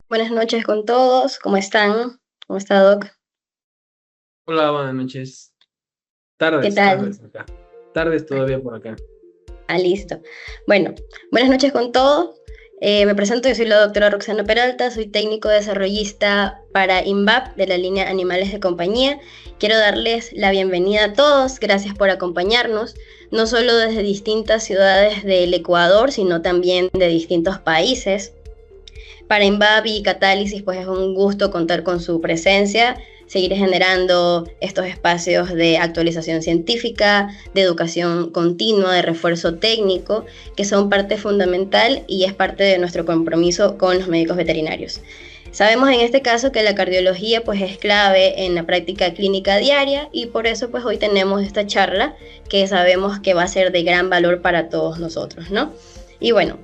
Buenas noches con todos, ¿cómo están? ¿Cómo está Doc? Hola, buenas noches. ¿Qué tal? Tardes acá. Tardes todavía por acá. Listo. Bueno, buenas noches con todos. Me presento, yo soy la doctora Roxana Peralta, soy técnico desarrollista para INVAP de la línea Animales de Compañía. Quiero darles la bienvenida a todos, gracias por acompañarnos, no solo desde distintas ciudades del Ecuador, sino también de distintos países. Para INVAP y Catálisis, pues es un gusto contar con su presencia, seguir generando estos espacios de actualización científica, de educación continua, de refuerzo técnico, que son parte fundamental y es parte de nuestro compromiso con los médicos veterinarios. Sabemos en este caso que la cardiología pues es clave en la práctica clínica diaria y por eso pues hoy tenemos esta charla que sabemos que va a ser de gran valor para todos nosotros, ¿no? Y bueno,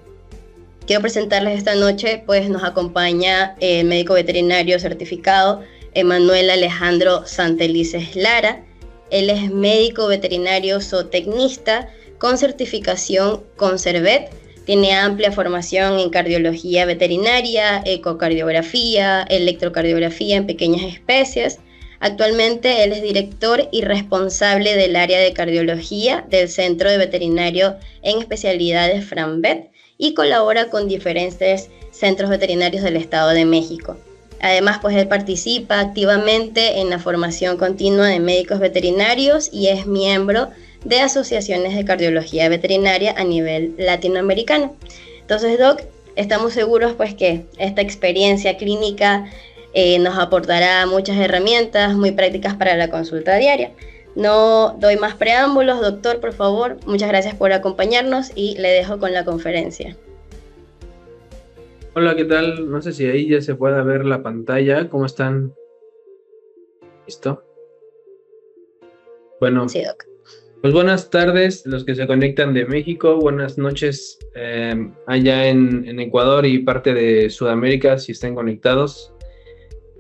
quiero presentarles esta noche, pues nos acompaña el médico veterinario certificado Emanuel Alejandro Santelices Lara. Él es médico veterinario zootecnista con certificación Conservet. Tiene amplia formación en cardiología veterinaria, ecocardiografía, electrocardiografía en pequeñas especies. Actualmente él es director y responsable del área de cardiología del Centro de Veterinario en Especialidades FranVet y colabora con diferentes centros veterinarios del Estado de México. Además, pues él participa activamente en la formación continua de médicos veterinarios y es miembro de asociaciones de cardiología veterinaria a nivel latinoamericano. Entonces, Doc, estamos seguros pues que esta experiencia clínica nos aportará muchas herramientas muy prácticas para la consulta diaria. No doy más preámbulos, doctor, por favor. Muchas gracias por acompañarnos y le dejo con la conferencia. Hola, ¿qué tal? No sé si ahí ya se pueda ver la pantalla. ¿Cómo están? ¿Listo? Bueno, Sí, doc. pues buenas tardes los que se conectan de México. Buenas noches allá en Ecuador y parte de Sudamérica si están conectados.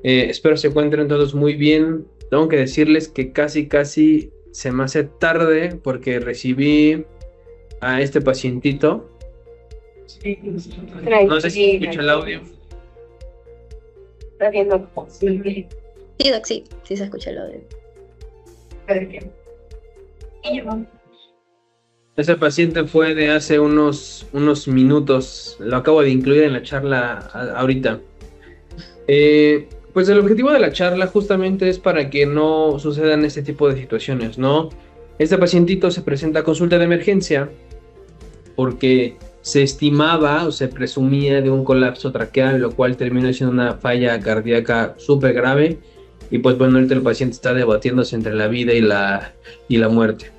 Espero se encuentren todos muy bien. Tengo que decirles que casi se me hace tarde porque recibí a este pacientito. No sé si escucha el audio. Sí, doc, sí, sí se escucha el audio. Ese paciente fue de hace unos minutos. Lo acabo de incluir en la charla ahorita. Pues el objetivo de la charla justamente es para que no sucedan este tipo de situaciones, ¿no? Este pacientito se presenta a consulta de emergencia porque se estimaba o se presumía de un colapso traqueal, lo cual terminó siendo una falla cardíaca súper grave. Y pues bueno, ahorita el paciente está debatiéndose entre la vida y la muerte.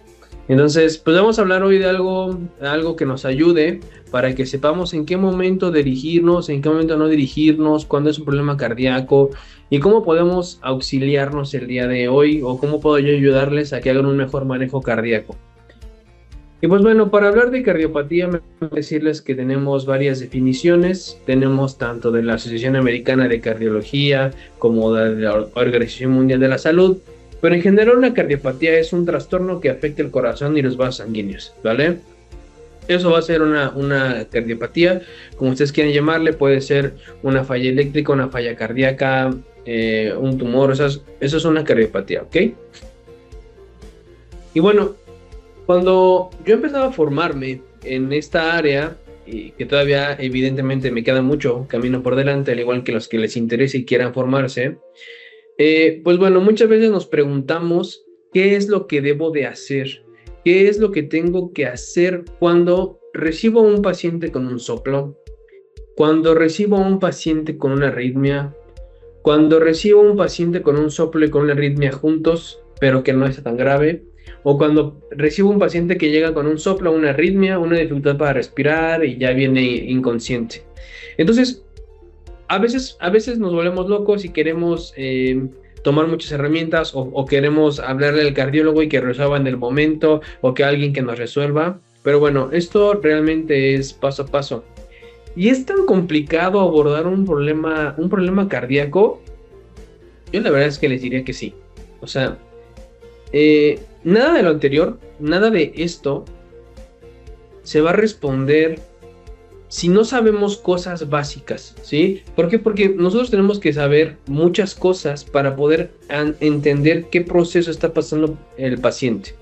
Entonces, pues vamos a hablar hoy de algo que nos ayude para que sepamos en qué momento dirigirnos, en qué momento no dirigirnos, cuándo es un problema cardíaco y cómo podemos auxiliarnos el día de hoy o cómo puedo yo ayudarles a que hagan un mejor manejo cardíaco. Y pues bueno, para hablar de cardiopatía, me voy a decirles que tenemos varias definiciones. Tenemos tanto de la Asociación Americana de Cardiología como de la Organización Mundial de la Salud. Pero en general una cardiopatía es un trastorno que afecta el corazón y los vasos sanguíneos, ¿vale? Eso va a ser una cardiopatía, como ustedes quieran llamarle, puede ser una falla eléctrica, una falla cardíaca, un tumor, eso es una cardiopatía, ¿ok? Y bueno, cuando yo empezaba a formarme en esta área, y que todavía evidentemente me queda mucho camino por delante, al igual que los que les interese y quieran formarse, pues bueno, muchas veces nos preguntamos qué es lo que debo de hacer, qué es lo que tengo que hacer cuando recibo a un paciente con un soplo, cuando recibo a un paciente con una arritmia, cuando recibo a un paciente con un soplo y con una arritmia juntos, pero que no es tan grave, o cuando recibo un paciente que llega con un soplo, una arritmia, una dificultad para respirar y ya viene inconsciente. Entonces, a veces nos volvemos locos y queremos tomar muchas herramientas o queremos hablarle al cardiólogo y que resuelva en el momento o que alguien que nos resuelva. Pero bueno, esto realmente es paso a paso. Y es tan complicado abordar un problema cardíaco. Yo la verdad es que les diría que sí. O sea, nada de lo anterior, nada de esto se va a responder si no sabemos cosas básicas, ¿sí? ¿Por qué? Porque nosotros tenemos que saber muchas cosas para poder entender qué proceso está pasando el paciente.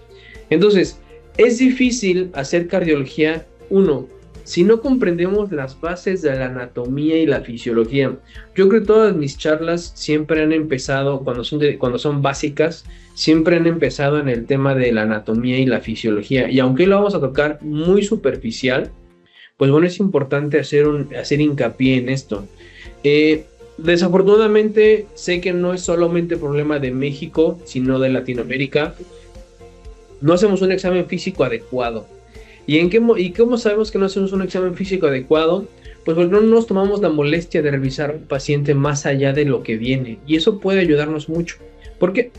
Entonces, es difícil hacer cardiología, uno, si no comprendemos las bases de la anatomía y la fisiología. Yo creo que todas mis charlas siempre han empezado, cuando son básicas, siempre han empezado en el tema de la anatomía y la fisiología. Y aunque lo vamos a tocar muy superficial, pues bueno, es importante hacer hincapié en esto. Desafortunadamente, sé que no es solamente problema de México, sino de Latinoamérica. No hacemos un examen físico adecuado. ¿Y cómo sabemos que no hacemos un examen físico adecuado? Pues porque no nos tomamos la molestia de revisar al paciente más allá de lo que viene. Y eso puede ayudarnos mucho. ¿Por qué?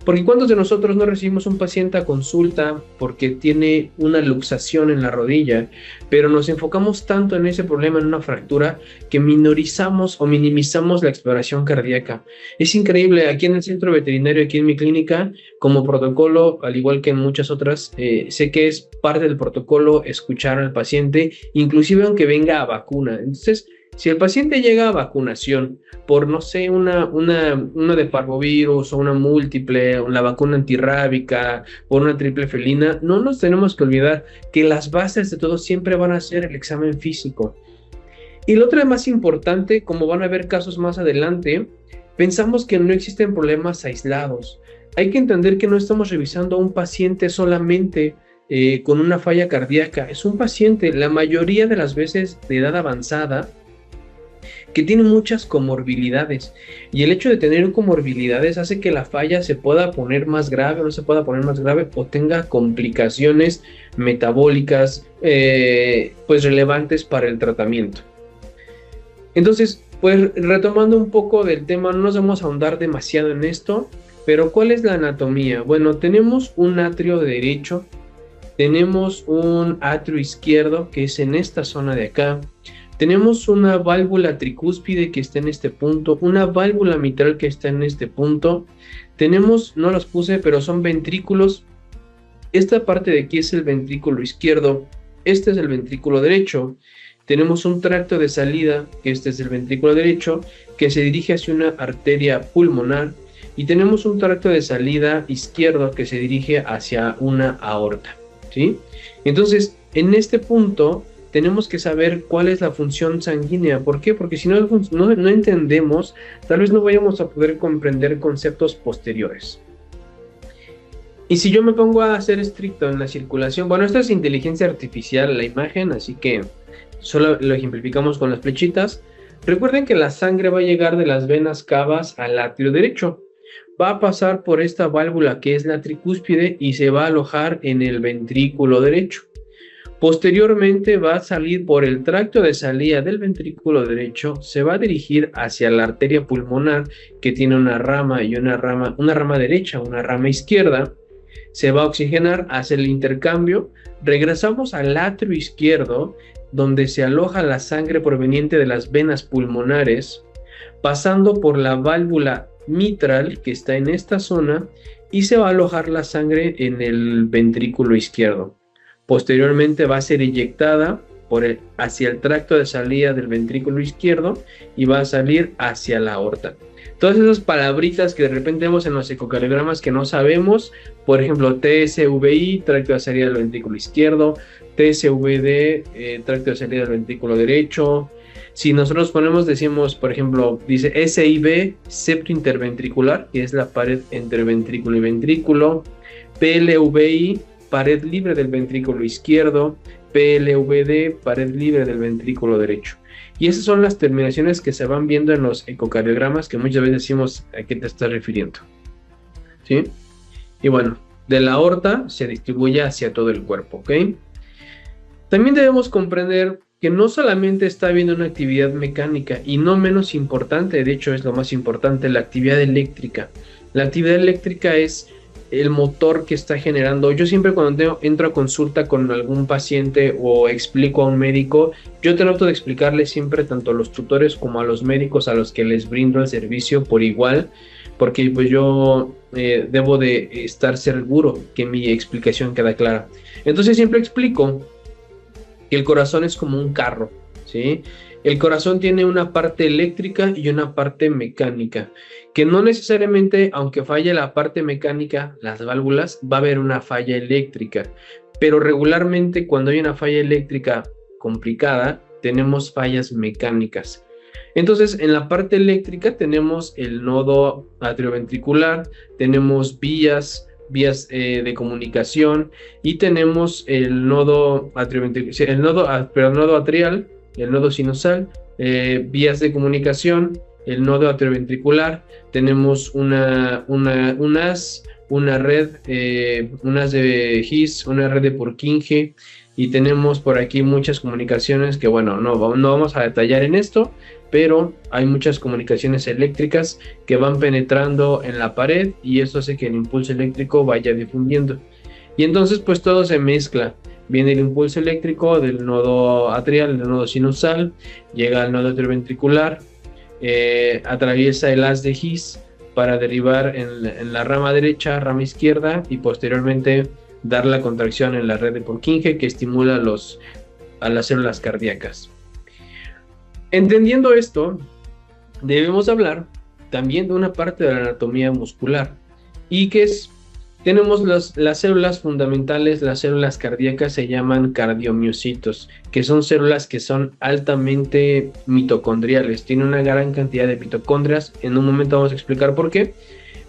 Porque ¿cuántos de nosotros no recibimos un paciente a consulta porque tiene una luxación en la rodilla, pero nos enfocamos tanto en ese problema, en una fractura, que minorizamos o minimizamos la exploración cardíaca? Es increíble, aquí en el centro veterinario, aquí en mi clínica, como protocolo, al igual que en muchas otras, sé que es parte del protocolo escuchar al paciente, inclusive aunque venga a vacuna. Entonces, si el paciente llega a vacunación por, no sé, una de parvovirus o una múltiple, o la vacuna antirrábica o una triple felina, no nos tenemos que olvidar que las bases de todo siempre van a ser el examen físico. Y lo otro más importante, como van a ver casos más adelante, pensamos que no existen problemas aislados. Hay que entender que no estamos revisando a un paciente solamente con una falla cardíaca. Es un paciente, la mayoría de las veces de edad avanzada, que tiene muchas comorbilidades, y el hecho de tener comorbilidades hace que la falla se pueda poner más grave o no se pueda poner más grave, o tenga complicaciones metabólicas pues relevantes para el tratamiento. Entonces, pues retomando un poco del tema, no nos vamos a ahondar demasiado en esto, pero ¿cuál es la anatomía? Bueno, tenemos un atrio derecho, tenemos un atrio izquierdo que es en esta zona de acá. Tenemos una válvula tricúspide que está en este punto, una válvula mitral que está en este punto. Tenemos, no los puse, pero son ventrículos. Esta parte de aquí es el ventrículo izquierdo, este es el ventrículo derecho. Tenemos un tracto de salida, que este es el ventrículo derecho, que se dirige hacia una arteria pulmonar. Y tenemos un tracto de salida izquierdo que se dirige hacia una aorta, ¿sí? Entonces, en este punto tenemos que saber cuál es la función sanguínea. ¿Por qué? Porque si no entendemos, tal vez no vayamos a poder comprender conceptos posteriores. Y si yo me pongo a ser estricto en la circulación, bueno, esto es inteligencia artificial, la imagen, así que solo lo ejemplificamos con las flechitas. Recuerden que la sangre va a llegar de las venas cavas al atrio derecho. Va a pasar por esta válvula que es la tricúspide y se va a alojar en el ventrículo derecho. Posteriormente va a salir por el tracto de salida del ventrículo derecho, se va a dirigir hacia la arteria pulmonar que tiene una rama y una rama derecha, una rama izquierda. Se va a oxigenar, hace el intercambio, regresamos al atrio izquierdo donde se aloja la sangre proveniente de las venas pulmonares, pasando por la válvula mitral que está en esta zona y se va a alojar la sangre en el ventrículo izquierdo. Posteriormente va a ser eyectada hacia el tracto de salida del ventrículo izquierdo y va a salir hacia la aorta. Todas esas palabritas que de repente vemos en los ecocardiogramas que no sabemos, por ejemplo, TSVI, tracto de salida del ventrículo izquierdo, TSVD, tracto de salida del ventrículo derecho. Si nosotros decimos, por ejemplo, dice SIV, septo interventricular, que es la pared entre ventrículo y ventrículo, PLVI, pared libre del ventrículo izquierdo, PLVD, pared libre del ventrículo derecho. Y esas son las terminaciones que se van viendo en los ecocardiogramas, que muchas veces decimos a qué te estás refiriendo, ¿sí? Y bueno, de la aorta se distribuye hacia todo el cuerpo, ¿ok? También debemos comprender que no solamente está habiendo una actividad mecánica, y no menos importante, de hecho es lo más importante, la actividad eléctrica. La actividad eléctrica es el motor que está generando. Yo siempre cuando entro a consulta con algún paciente o explico a un médico, yo trato de explicarle siempre tanto a los tutores como a los médicos a los que les brindo el servicio por igual, porque pues yo debo de estar seguro que mi explicación queda clara. Entonces siempre explico que el corazón es como un carro, ¿sí? El corazón tiene una parte eléctrica y una parte mecánica, que no necesariamente, aunque falle la parte mecánica, las válvulas, va a haber una falla eléctrica, pero regularmente cuando hay una falla eléctrica complicada, tenemos fallas mecánicas. Entonces, en la parte eléctrica tenemos el nodo atrioventricular, tenemos vías de comunicación y tenemos el nodo atrioventricular, el nodo atrial, el nodo sinusal, vías de comunicación, el nodo atrioventricular, tenemos una red, unas de His, una red de Purkinje, y tenemos por aquí muchas comunicaciones que, bueno, no vamos a detallar en esto, pero hay muchas comunicaciones eléctricas que van penetrando en la pared y eso hace que el impulso eléctrico vaya difundiendo. Y entonces pues todo se mezcla. Viene el impulso eléctrico del nodo atrial, del nodo sinusal, llega al nodo atrioventricular, atraviesa el haz de His para derivar en la rama derecha, rama izquierda y posteriormente dar la contracción en la red de Purkinje que estimula a las células cardíacas. Entendiendo esto, debemos hablar también de una parte de la anatomía muscular y que tenemos las células fundamentales, las células cardíacas se llaman cardiomiocitos, que son células que son altamente mitocondriales, tienen una gran cantidad de mitocondrias, en un momento vamos a explicar por qué,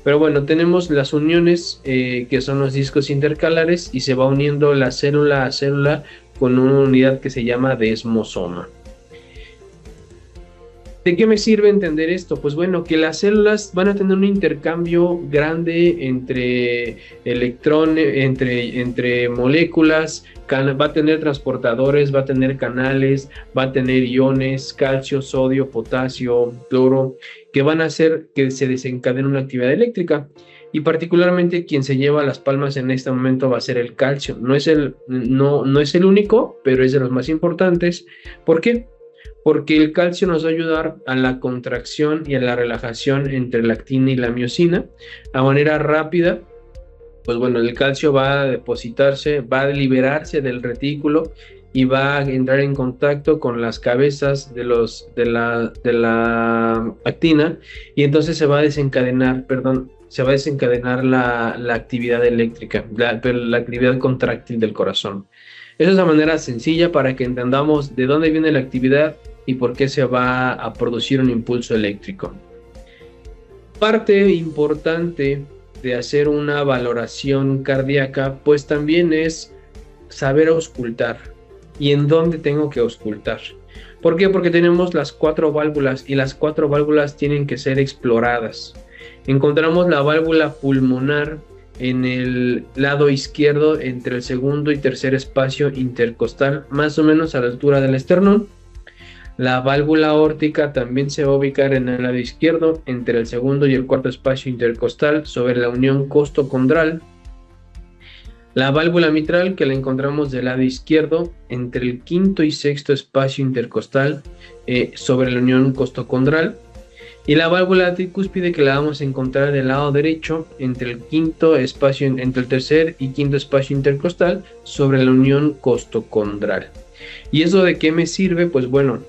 pero bueno, tenemos las uniones que son los discos intercalares y se va uniendo la célula a célula con una unidad que se llama desmosoma. ¿De qué me sirve entender esto? Pues bueno, que las células van a tener un intercambio grande entre electrones, entre moléculas, va a tener transportadores, va a tener canales, va a tener iones, calcio, sodio, potasio, cloro, que van a hacer que se desencadene una actividad eléctrica. Y particularmente quien se lleva las palmas en este momento va a ser el calcio. No es el único, pero es de los más importantes. ¿Por qué? Porque el calcio nos va a ayudar a la contracción y a la relajación entre la actina y la miosina a manera rápida. Pues bueno, el calcio va a depositarse, va a liberarse del retículo y va a entrar en contacto con las cabezas de la actina y entonces se va a desencadenar la actividad eléctrica, la actividad contráctil del corazón. Esa es la manera sencilla para que entendamos de dónde viene la actividad y por qué se va a producir un impulso eléctrico. Parte importante de hacer una valoración cardíaca, pues también es saber auscultar y en dónde tengo que auscultar. ¿Por qué? Porque tenemos las 4 válvulas y las 4 válvulas tienen que ser exploradas. Encontramos la válvula pulmonar en el lado izquierdo entre el segundo y tercer espacio intercostal, más o menos a la altura del esternón. La válvula aórtica también se va a ubicar en el lado izquierdo entre el segundo y el cuarto espacio intercostal sobre la unión costocondral. La válvula mitral, que la encontramos del lado izquierdo entre el quinto y sexto espacio intercostal sobre la unión costocondral. Y la válvula tricúspide, que la vamos a encontrar del lado derecho entre el tercer y quinto espacio intercostal sobre la unión costocondral. ¿Y eso de qué me sirve? Pues bueno,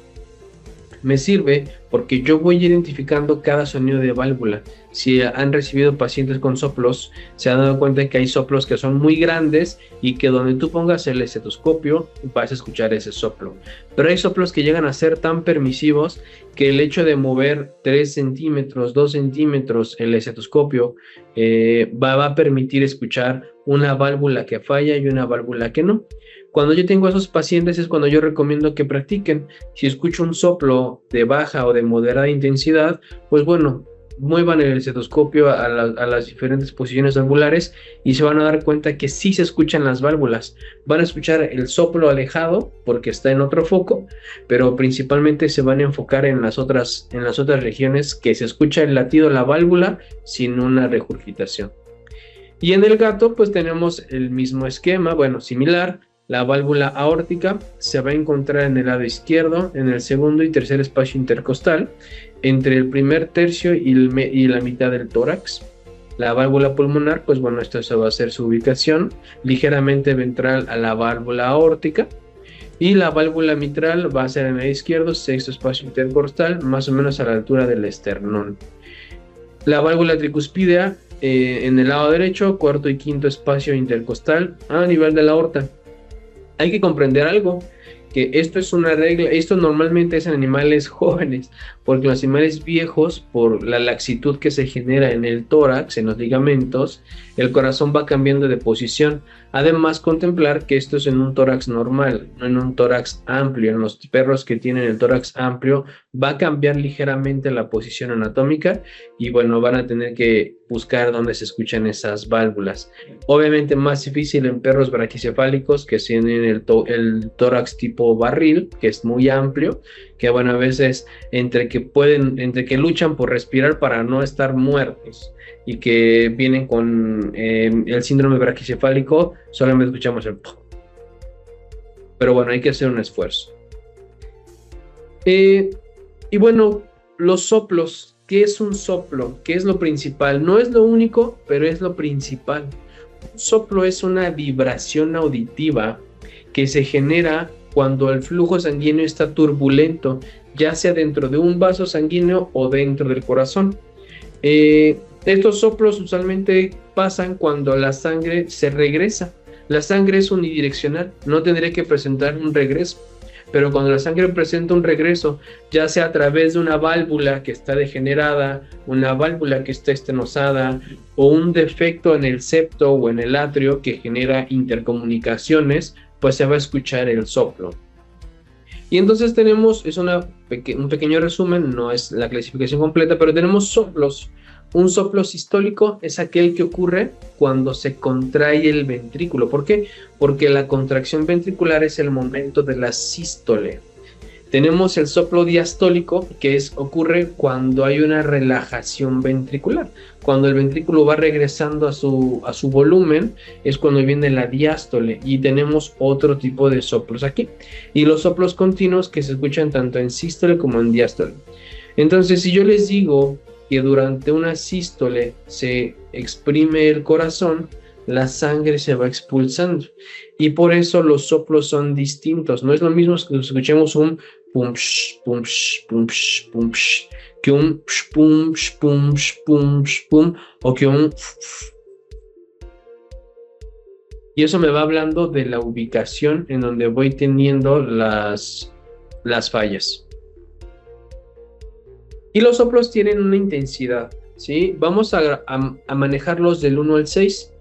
me sirve porque yo voy identificando cada sonido de válvula. Si han recibido pacientes con soplos, se han dado cuenta que hay soplos que son muy grandes y que donde tú pongas el estetoscopio vas a escuchar ese soplo. Pero hay soplos que llegan a ser tan permisivos que el hecho de mover 3 centímetros, 2 centímetros el estetoscopio va a permitir escuchar una válvula que falla y una válvula que no. Cuando yo tengo a esos pacientes es cuando yo recomiendo que practiquen. Si escucho un soplo de baja o de moderada intensidad, pues bueno, muevan el estetoscopio a las diferentes posiciones valvulares y se van a dar cuenta que sí se escuchan las válvulas. Van a escuchar el soplo alejado porque está en otro foco, pero principalmente se van a enfocar en las otras regiones que se escucha el latido de la válvula sin una regurgitación. Y en el gato pues tenemos el mismo esquema, bueno, similar. La válvula aórtica se va a encontrar en el lado izquierdo, en el segundo y tercer espacio intercostal, entre el primer tercio y la mitad del tórax. La válvula pulmonar, pues bueno, esto se va a hacer su ubicación ligeramente ventral a la válvula aórtica. Y la válvula mitral va a ser en el izquierdo, sexto espacio intercostal, más o menos a la altura del esternón. La válvula tricuspidea en el lado derecho, cuarto y quinto espacio intercostal a nivel de la aorta. Hay que comprender algo, que esto es una regla, esto normalmente es en animales jóvenes, porque los animales viejos, por la laxitud que se genera en el tórax, en los ligamentos, el corazón va cambiando de posición. Además, contemplar que esto es en un tórax normal, no en un tórax amplio. En los perros que tienen el tórax amplio va a cambiar ligeramente la posición anatómica y bueno, van a tener que buscar dónde se escuchan esas válvulas. Obviamente más difícil en perros braquicefálicos que tienen el tórax tipo barril, que es muy amplio, que bueno, a veces entre que luchan por respirar para no estar muertos y que vienen con el síndrome braquicefálico, solamente escuchamos el ¡pum! Pero bueno, hay que hacer un esfuerzo. Y bueno, los soplos. ¿Qué es un soplo? ¿Qué es lo principal? No es lo único, pero es lo principal. Un soplo es una vibración auditiva que se genera cuando el flujo sanguíneo está turbulento, ya sea dentro de un vaso sanguíneo o dentro del corazón. Estos soplos usualmente pasan cuando la sangre se regresa. La sangre es unidireccional, no tendría que presentar un regreso. Pero cuando la sangre presenta un regreso, ya sea a través de una válvula que está degenerada, una válvula que está estenosada, o un defecto en el septo o en el atrio que genera intercomunicaciones, pues se va a escuchar el soplo. Y entonces tenemos, un pequeño resumen, no es la clasificación completa, pero tenemos soplos. Un soplo sistólico es aquel que ocurre cuando se contrae el ventrículo. ¿Por qué? Porque la contracción ventricular es el momento de la sístole. Tenemos el soplo diastólico, que ocurre cuando hay una relajación ventricular. Cuando el ventrículo va regresando a su volumen, es cuando viene la diástole. Y tenemos otro tipo de soplos aquí. Y los soplos continuos que se escuchan tanto en sístole como en diástole. Entonces, si yo les digo que durante una sístole se exprime el corazón, la sangre se va expulsando. Y por eso los soplos son distintos. No es lo mismo que escuchemos un pum, pum, pum, pum, que un pum, pum, pum, pum, o que un. Y eso me va hablando de la ubicación en donde voy teniendo las fallas. Y los soplos tienen una intensidad, ¿sí? Vamos a manejarlos del 1 al 6,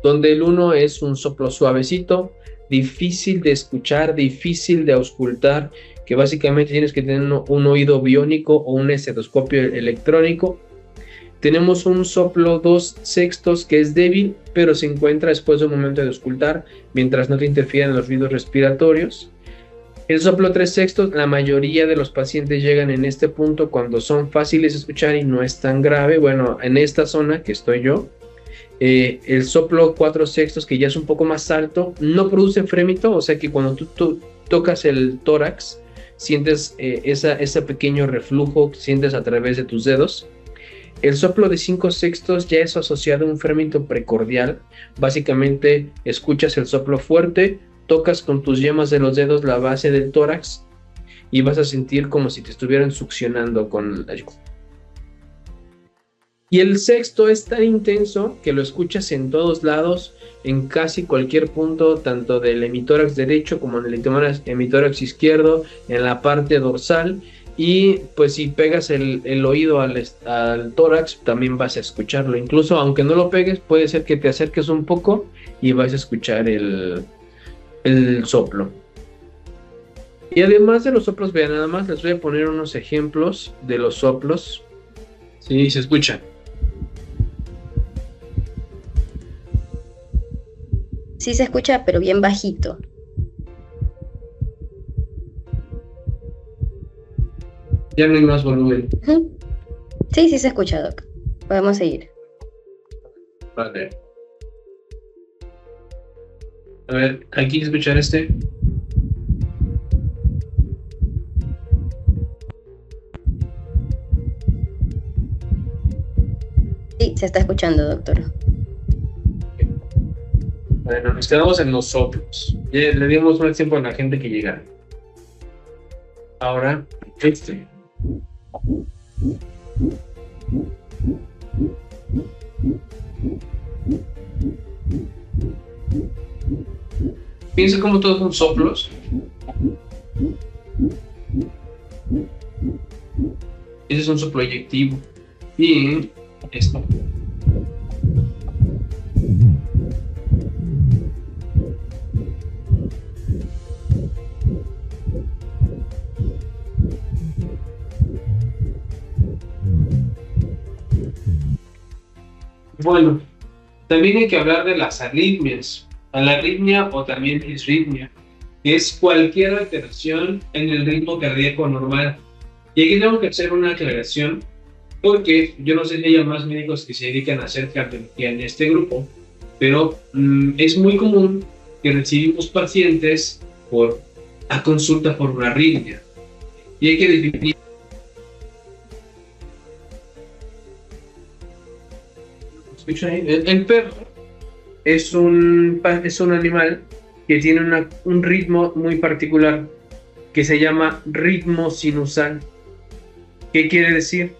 donde el 1 es un soplo suavecito, difícil de escuchar, difícil de auscultar, que básicamente tienes que tener un oído biónico o un estetoscopio electrónico. Tenemos un soplo 2/6 que es débil, pero se encuentra después de un momento de auscultar, mientras no te interfieran los ruidos respiratorios. El soplo 3/6, la mayoría de los pacientes llegan en este punto cuando son fáciles de escuchar y no es tan grave. Bueno, en esta zona que estoy yo, el soplo 4/6, que ya es un poco más alto, no produce frémito, o sea que cuando tú tocas el tórax, sientes ese pequeño reflujo que sientes a través de tus dedos. El soplo de 5/6 ya es asociado a un frémito precordial. Básicamente escuchas el soplo fuerte, tocas con tus yemas de los dedos la base del tórax y vas a sentir como si te estuvieran succionando con la. Y el sexto es tan intenso que lo escuchas en todos lados, en casi cualquier punto, tanto del hemitórax derecho como en el hemitórax izquierdo, en la parte dorsal. Y pues si pegas el oído al tórax, también vas a escucharlo. Incluso aunque no lo pegues, puede ser que te acerques un poco y vas a escuchar el soplo. Y además de los soplos, vean, nada más les voy a poner unos ejemplos de los soplos. Sí, se escucha. Sí se escucha, pero bien bajito. Ya no hay más volumen. Sí, sí se escucha, Doc. Podemos seguir. Vale. A ver, aquí escuchar este. Sí, se está escuchando, doctor. Bueno, nos quedamos en los soplos. Ya le dimos más tiempo a la gente que llegara. Ahora, este. Piensa como todos son soplos. Ese es un soplo eyectivo. Y esto. Bueno, también hay que hablar de las arritmias. La arritmia o también disritmia es cualquier alteración en el ritmo cardíaco normal. Y aquí tengo que hacer una aclaración porque yo no sé si hay más médicos que se dedican a hacer cardiología en este grupo, pero es muy común que recibimos pacientes a consulta por una arritmia. Y hay que definir. El perro es un animal que tiene un ritmo muy particular que se llama ritmo sinusal. ¿Qué quiere decir?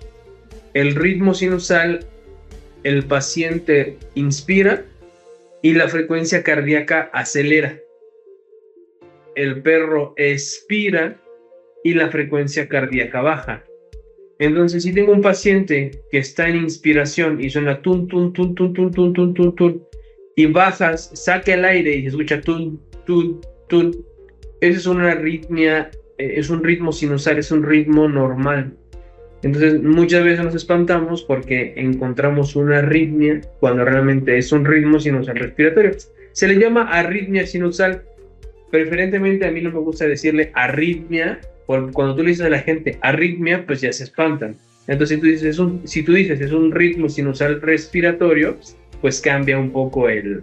El ritmo sinusal, el paciente inspira y la frecuencia cardíaca acelera. El perro expira y la frecuencia cardíaca baja. Entonces, si tengo un paciente que está en inspiración y suena tun, tun, tun, tun, tun, tun, tun, tun, tun, y bajas, saca el aire y se escucha tun, tun, tun, esa es una arritmia, es un ritmo sinusal, es un ritmo normal. Entonces, muchas veces nos espantamos porque encontramos una arritmia cuando realmente es un ritmo sinusal respiratorio. Se le llama arritmia sinusal. Preferentemente a mí no me gusta decirle arritmia, porque cuando tú le dices a la gente arritmia, pues ya se espantan. Entonces si tú dices es un ritmo sinusal respiratorio, pues cambia un poco el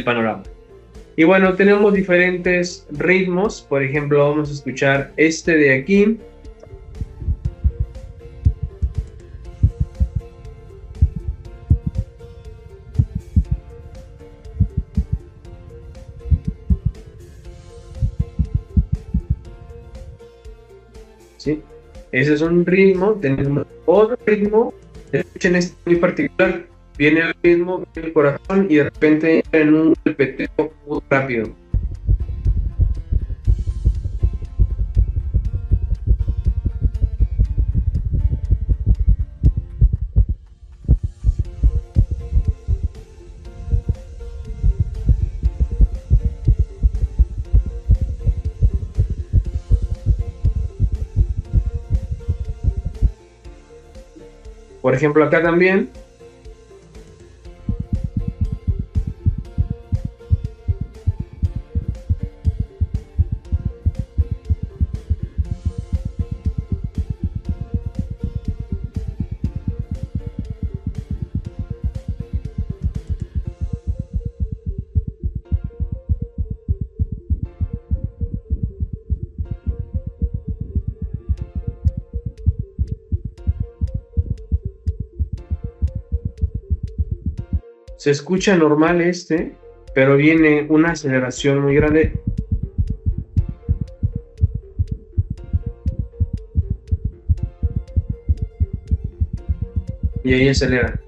panorama. Y bueno, tenemos diferentes ritmos. Por ejemplo, vamos a escuchar este de aquí. ¿Sí? Ese es un ritmo. Tenemos otro ritmo. Escuchen este muy particular. Viene el ritmo, viene el corazón y de repente entra en un golpeteo muy rápido. Por ejemplo, acá también. Se escucha normal pero viene una aceleración muy grande. Y ahí acelera.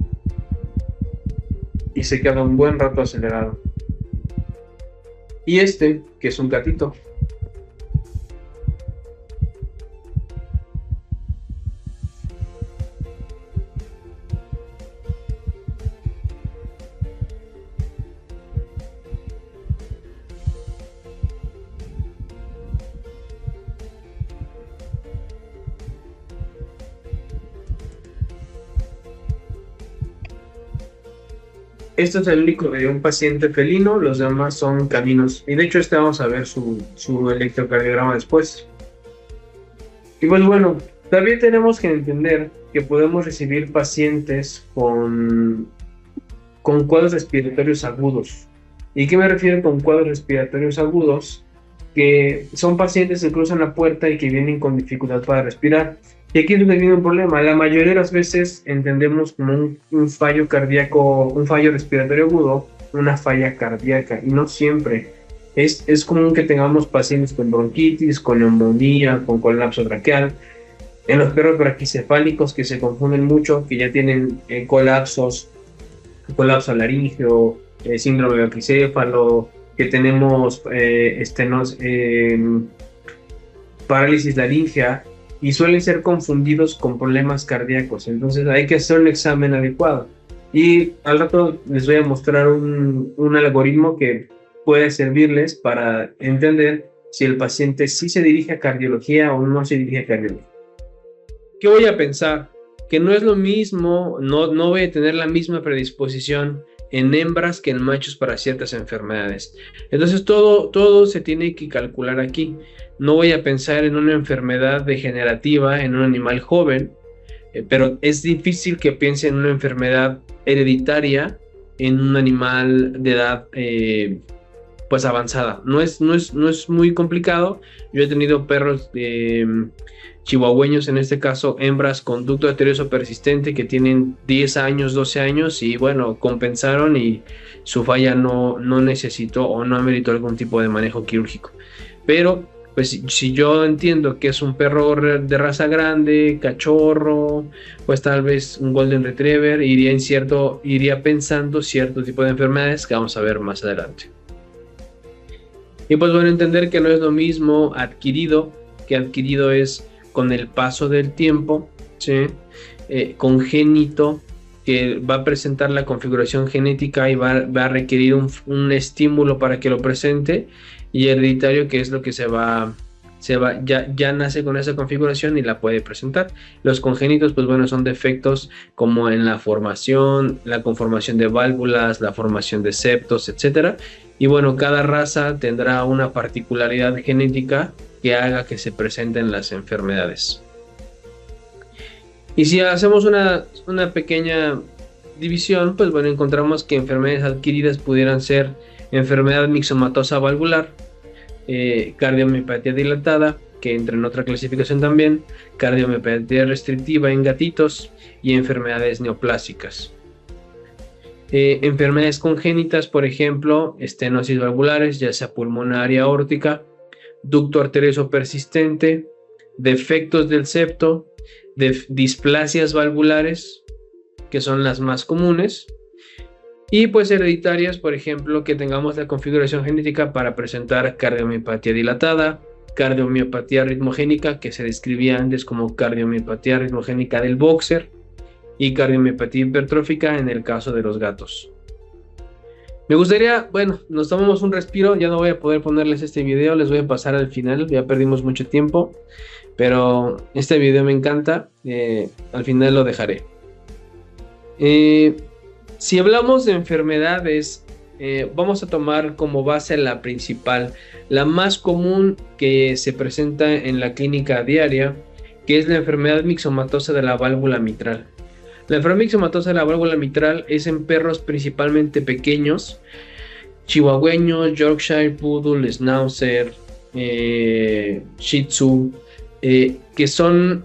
Y se queda un buen rato acelerado. Y que es un gatito. Este es el único de un paciente felino, los demás son caninos. Y de hecho vamos a ver su electrocardiograma después. Y pues bueno, también tenemos que entender que podemos recibir pacientes con cuadros respiratorios agudos. ¿Y qué me refiero con cuadros respiratorios agudos? Que son pacientes que cruzan la puerta y que vienen con dificultad para respirar. Y aquí es donde viene un problema. La mayoría de las veces entendemos como un fallo cardíaco, un fallo respiratorio agudo, una falla cardíaca, y no siempre. Es común que tengamos pacientes con bronquitis, con neumonía, con colapso traqueal. En los perros braquicefálicos, que se confunden mucho, que ya tienen colapso laríngeo, síndrome de braquicéfalo, que tenemos parálisis laríngea, y suelen ser confundidos con problemas cardíacos. Entonces hay que hacer un examen adecuado. Y al rato les voy a mostrar un algoritmo que puede servirles para entender si el paciente sí se dirige a cardiología o no se dirige a cardiología. ¿Qué voy a pensar? Que no es lo mismo, no voy a tener la misma predisposición en hembras que en machos para ciertas enfermedades. Entonces todo se tiene que calcular aquí. No voy a pensar en una enfermedad degenerativa en un animal joven, pero es difícil que piense en una enfermedad hereditaria en un animal de edad pues avanzada. No es muy complicado. Yo he tenido perros chihuahueños, en este caso hembras con ducto arterioso persistente, que tienen 10 años, 12 años, y bueno, compensaron y su falla no necesitó o no ameritó algún tipo de manejo quirúrgico. Pero pues si yo entiendo que es un perro de raza grande, cachorro, pues tal vez un Golden Retriever, iría pensando cierto tipo de enfermedades que vamos a ver más adelante. Y pues bueno, entender que no es lo mismo adquirido, que adquirido es con el paso del tiempo, ¿sí? Congénito, que va a presentar la configuración genética y va a requerir un estímulo para que lo presente, y hereditario, que es lo que ya nace con esa configuración y la puede presentar. Los congénitos, pues bueno, son defectos como en la conformación de válvulas, la formación de septos, etcétera. Y bueno, cada raza tendrá una particularidad genética que haga que se presenten las enfermedades. Y si hacemos una pequeña división, pues bueno, encontramos que enfermedades adquiridas pudieran ser enfermedad mixomatosa valvular, cardiomiopatía dilatada, que entra en otra clasificación también, cardiomiopatía restrictiva en gatitos, y enfermedades neoplásicas. Enfermedades congénitas, por ejemplo, estenosis valvulares, ya sea pulmonar, aórtica, ducto arterioso persistente, defectos del septo, displasias valvulares, que son las más comunes, y pues hereditarias, por ejemplo, que tengamos la configuración genética para presentar cardiomiopatía dilatada, cardiomiopatía ritmogénica, que se describía antes como cardiomiopatía ritmogénica del boxer, y cardiomiopatía hipertrófica en el caso de los gatos. Me gustaría, bueno, nos tomamos un respiro, ya no voy a poder ponerles este video, les voy a pasar al final, ya perdimos mucho tiempo, pero este video me encanta, al final lo dejaré. Si hablamos de enfermedades, vamos a tomar como base la principal, la más común que se presenta en la clínica diaria, que es la enfermedad mixomatosa de la válvula mitral. La enfermedad mixomatosa de la válvula mitral es en perros principalmente pequeños, chihuahueños, Yorkshire, Poodle, Schnauzer, Shih Tzu, que son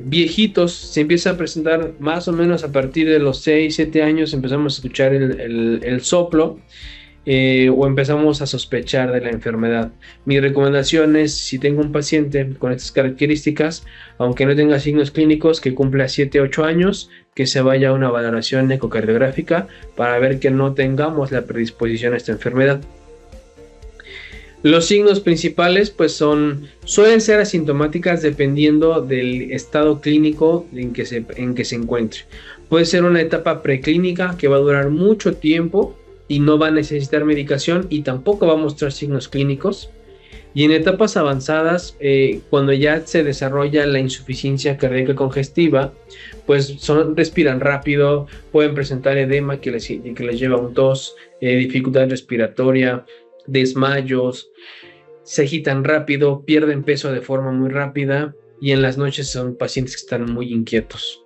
viejitos. Se empieza a presentar más o menos a partir de los 6-7 años, empezamos a escuchar el soplo, o empezamos a sospechar de la enfermedad. Mi recomendación es, si tengo un paciente con estas características, aunque no tenga signos clínicos, que cumpla 7-8 años, que se vaya a una valoración ecocardiográfica para ver que no tengamos la predisposición a esta enfermedad. Los signos principales pues suelen ser asintomáticas dependiendo del estado clínico en que se encuentre. Puede ser una etapa preclínica que va a durar mucho tiempo y no va a necesitar medicación y tampoco va a mostrar signos clínicos. Y en etapas avanzadas, cuando ya se desarrolla la insuficiencia cardíaca congestiva, pues respiran rápido, pueden presentar edema que les lleva a un tos, dificultad respiratoria, desmayos, se agitan rápido, pierden peso de forma muy rápida, y en las noches son pacientes que están muy inquietos.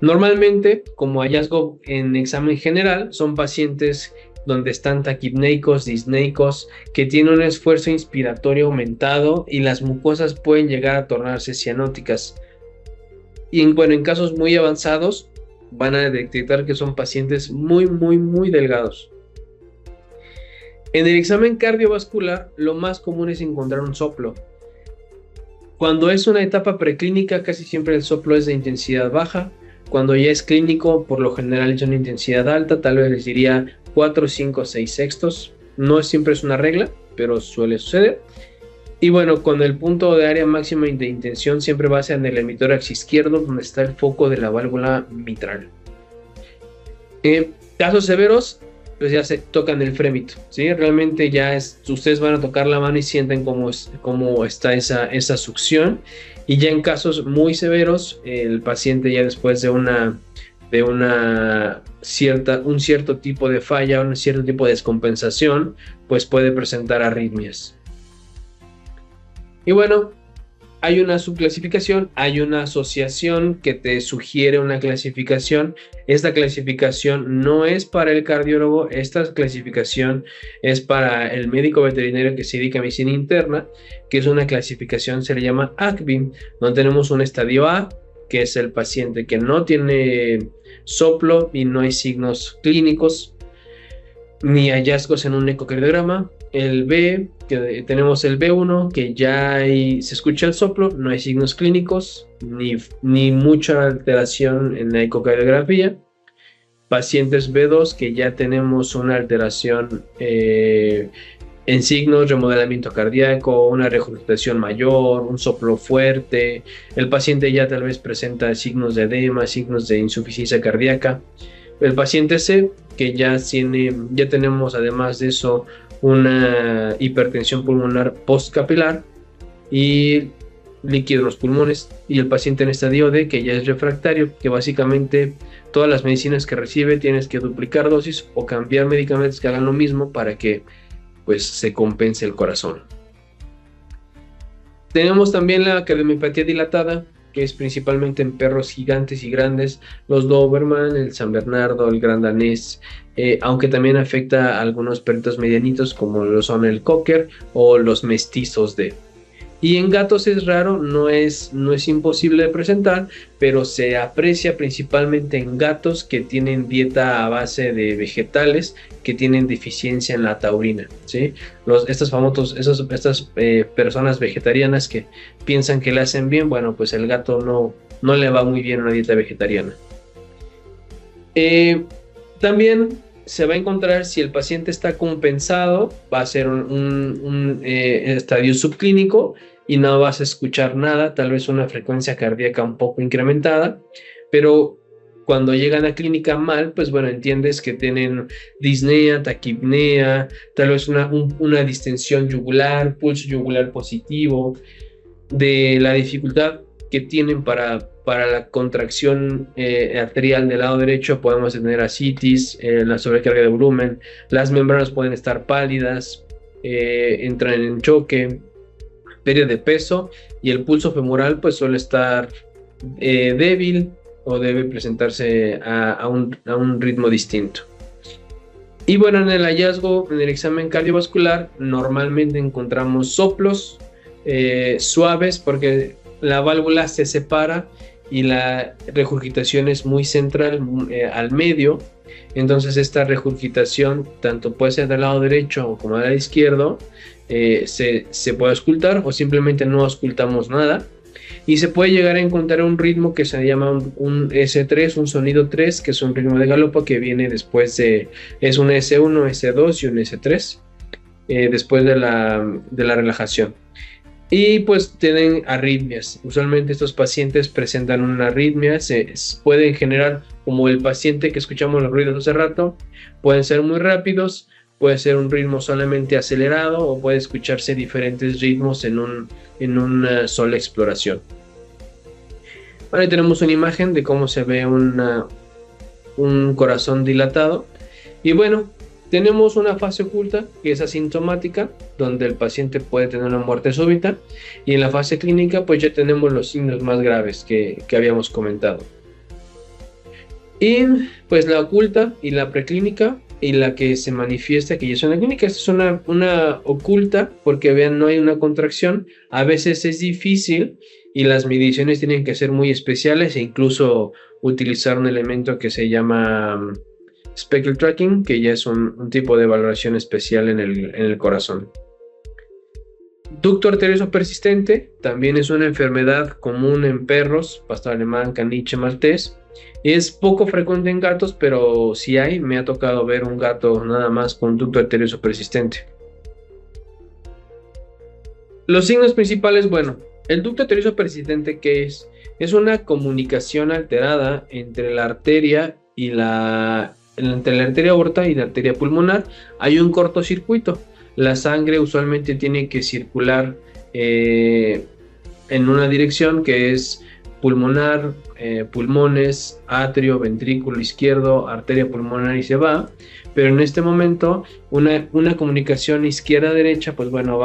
Normalmente, como hallazgo en examen general, son pacientes donde están taquipneicos, disneicos, que tienen un esfuerzo inspiratorio aumentado y las mucosas pueden llegar a tornarse cianóticas. Y en casos muy avanzados, van a detectar que son pacientes muy, muy, muy delgados. En el examen cardiovascular, lo más común es encontrar un soplo. Cuando es una etapa preclínica, casi siempre el soplo es de intensidad baja. Cuando ya es clínico, por lo general es una intensidad alta, tal vez les diría 4, 5, 6 sextos. No siempre es una regla, pero suele suceder. Y bueno, con el punto de área máxima de intención siempre va a ser en el hemitórax izquierdo, donde está el foco de la válvula mitral. Casos severos, pues ya se tocan el frémito, ¿sí? Realmente ya ustedes van a tocar la mano y sienten cómo está esa succión. Y ya en casos muy severos, el paciente ya después de un cierto tipo de falla, un cierto tipo de descompensación, pues puede presentar arritmias. Y bueno, hay una subclasificación, hay una asociación que te sugiere una clasificación. Esta clasificación no es para el cardiólogo, esta clasificación es para el médico veterinario que se dedica a medicina interna, que es una clasificación, se le llama ACBIM, donde tenemos un estadio A, que es el paciente que no tiene soplo y no hay signos clínicos ni hallazgos en un ecocardiograma. El B, que tenemos el B1, que ya se escucha el soplo, no hay signos clínicos, ni mucha alteración en la ecocardiografía. Pacientes B2, que ya tenemos una alteración en signos, remodelamiento cardíaco, una regurgitación mayor, un soplo fuerte. El paciente ya tal vez presenta signos de edema, signos de insuficiencia cardíaca. El paciente C, que ya tenemos además de eso una hipertensión pulmonar postcapilar y líquido en los pulmones, y el paciente en estadio D, que ya es refractario, que básicamente todas las medicinas que recibe tienes que duplicar dosis o cambiar medicamentos que hagan lo mismo para que pues se compense el corazón. Tenemos también la cardiomiopatía dilatada, que es principalmente en perros gigantes y grandes, los Doberman, el San Bernardo, el Gran Danés, aunque también afecta a algunos perritos medianitos como lo son el Cocker o los mestizos de. Y en gatos es raro, no es imposible de presentar, pero se aprecia principalmente en gatos que tienen dieta a base de vegetales, que tienen deficiencia en la taurina, ¿sí? Estas personas vegetarianas que piensan que le hacen bien, bueno, pues el gato no le va muy bien una dieta vegetariana. También se va a encontrar si el paciente está compensado, va a ser un estadio subclínico y no vas a escuchar nada, tal vez una frecuencia cardíaca un poco incrementada, pero cuando llegan a clínica mal, pues bueno, entiendes que tienen disnea, taquipnea, tal vez una distensión yugular, pulso yugular positivo, de la dificultad que tienen para la contracción arterial del lado derecho. Podemos tener ascitis, la sobrecarga de volumen, las membranas pueden estar pálidas, entran en choque, pérdida de peso, y el pulso femoral pues suele estar débil o debe presentarse a un ritmo distinto. Y bueno, en el hallazgo, en el examen cardiovascular, normalmente encontramos soplos suaves porque la válvula se separa y la regurgitación es muy central al medio. Entonces esta regurgitación tanto puede ser del lado derecho como del lado izquierdo, se puede auscultar o simplemente no auscultamos nada. Y se puede llegar a encontrar un ritmo que se llama un S3, un sonido 3, que es un ritmo de galopa que viene después es un S1, S2 y un S3, después de la relajación. Y pues tienen arritmias. Usualmente estos pacientes presentan una arritmia, pueden generar, como el paciente que escuchamos los ruidos hace rato, pueden ser muy rápidos, puede ser un ritmo solamente acelerado o puede escucharse diferentes ritmos en una sola exploración. Ahora tenemos una imagen de cómo se ve un corazón dilatado. Y bueno, tenemos una fase oculta que es asintomática, donde el paciente puede tener una muerte súbita, y en la fase clínica pues ya tenemos los signos más graves que habíamos comentado. Y pues la oculta y la preclínica, y la que se manifiesta que ya es una clínica. Esta es una oculta porque vean, no hay una contracción. A veces es difícil y las mediciones tienen que ser muy especiales e incluso utilizar un elemento que se llama speckle tracking, que ya es un tipo de valoración especial en el corazón. Ducto arterioso persistente también es una enfermedad común en perros, pastor alemán, caniche, maltés. Es poco frecuente en gatos, pero sí hay. Me ha tocado ver un gato nada más con ducto arterioso persistente. Los signos principales, bueno, el ducto arterioso persistente, ¿qué es? Es una comunicación alterada entre la arteria y entre la arteria aorta y la arteria pulmonar. Hay un cortocircuito. La sangre usualmente tiene que circular en una dirección que es pulmonar, pulmones, atrio, ventrículo izquierdo, arteria pulmonar y se va. Pero en este momento una comunicación izquierda-derecha, pues bueno,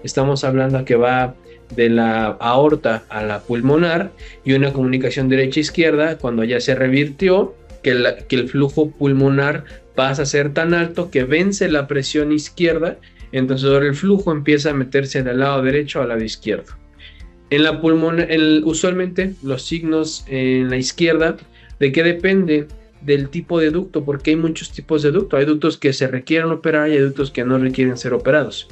estamos hablando que va de la aorta a la pulmonar, y una comunicación derecha-izquierda cuando ya se revirtió, que el flujo pulmonar pasa a ser tan alto que vence la presión izquierda, entonces ahora el flujo empieza a meterse del lado derecho al lado izquierdo. En la usualmente los signos en la izquierda, ¿de qué depende? Del tipo de ducto, porque hay muchos tipos de ducto. Hay ductos que se requieren operar y hay ductos que no requieren ser operados.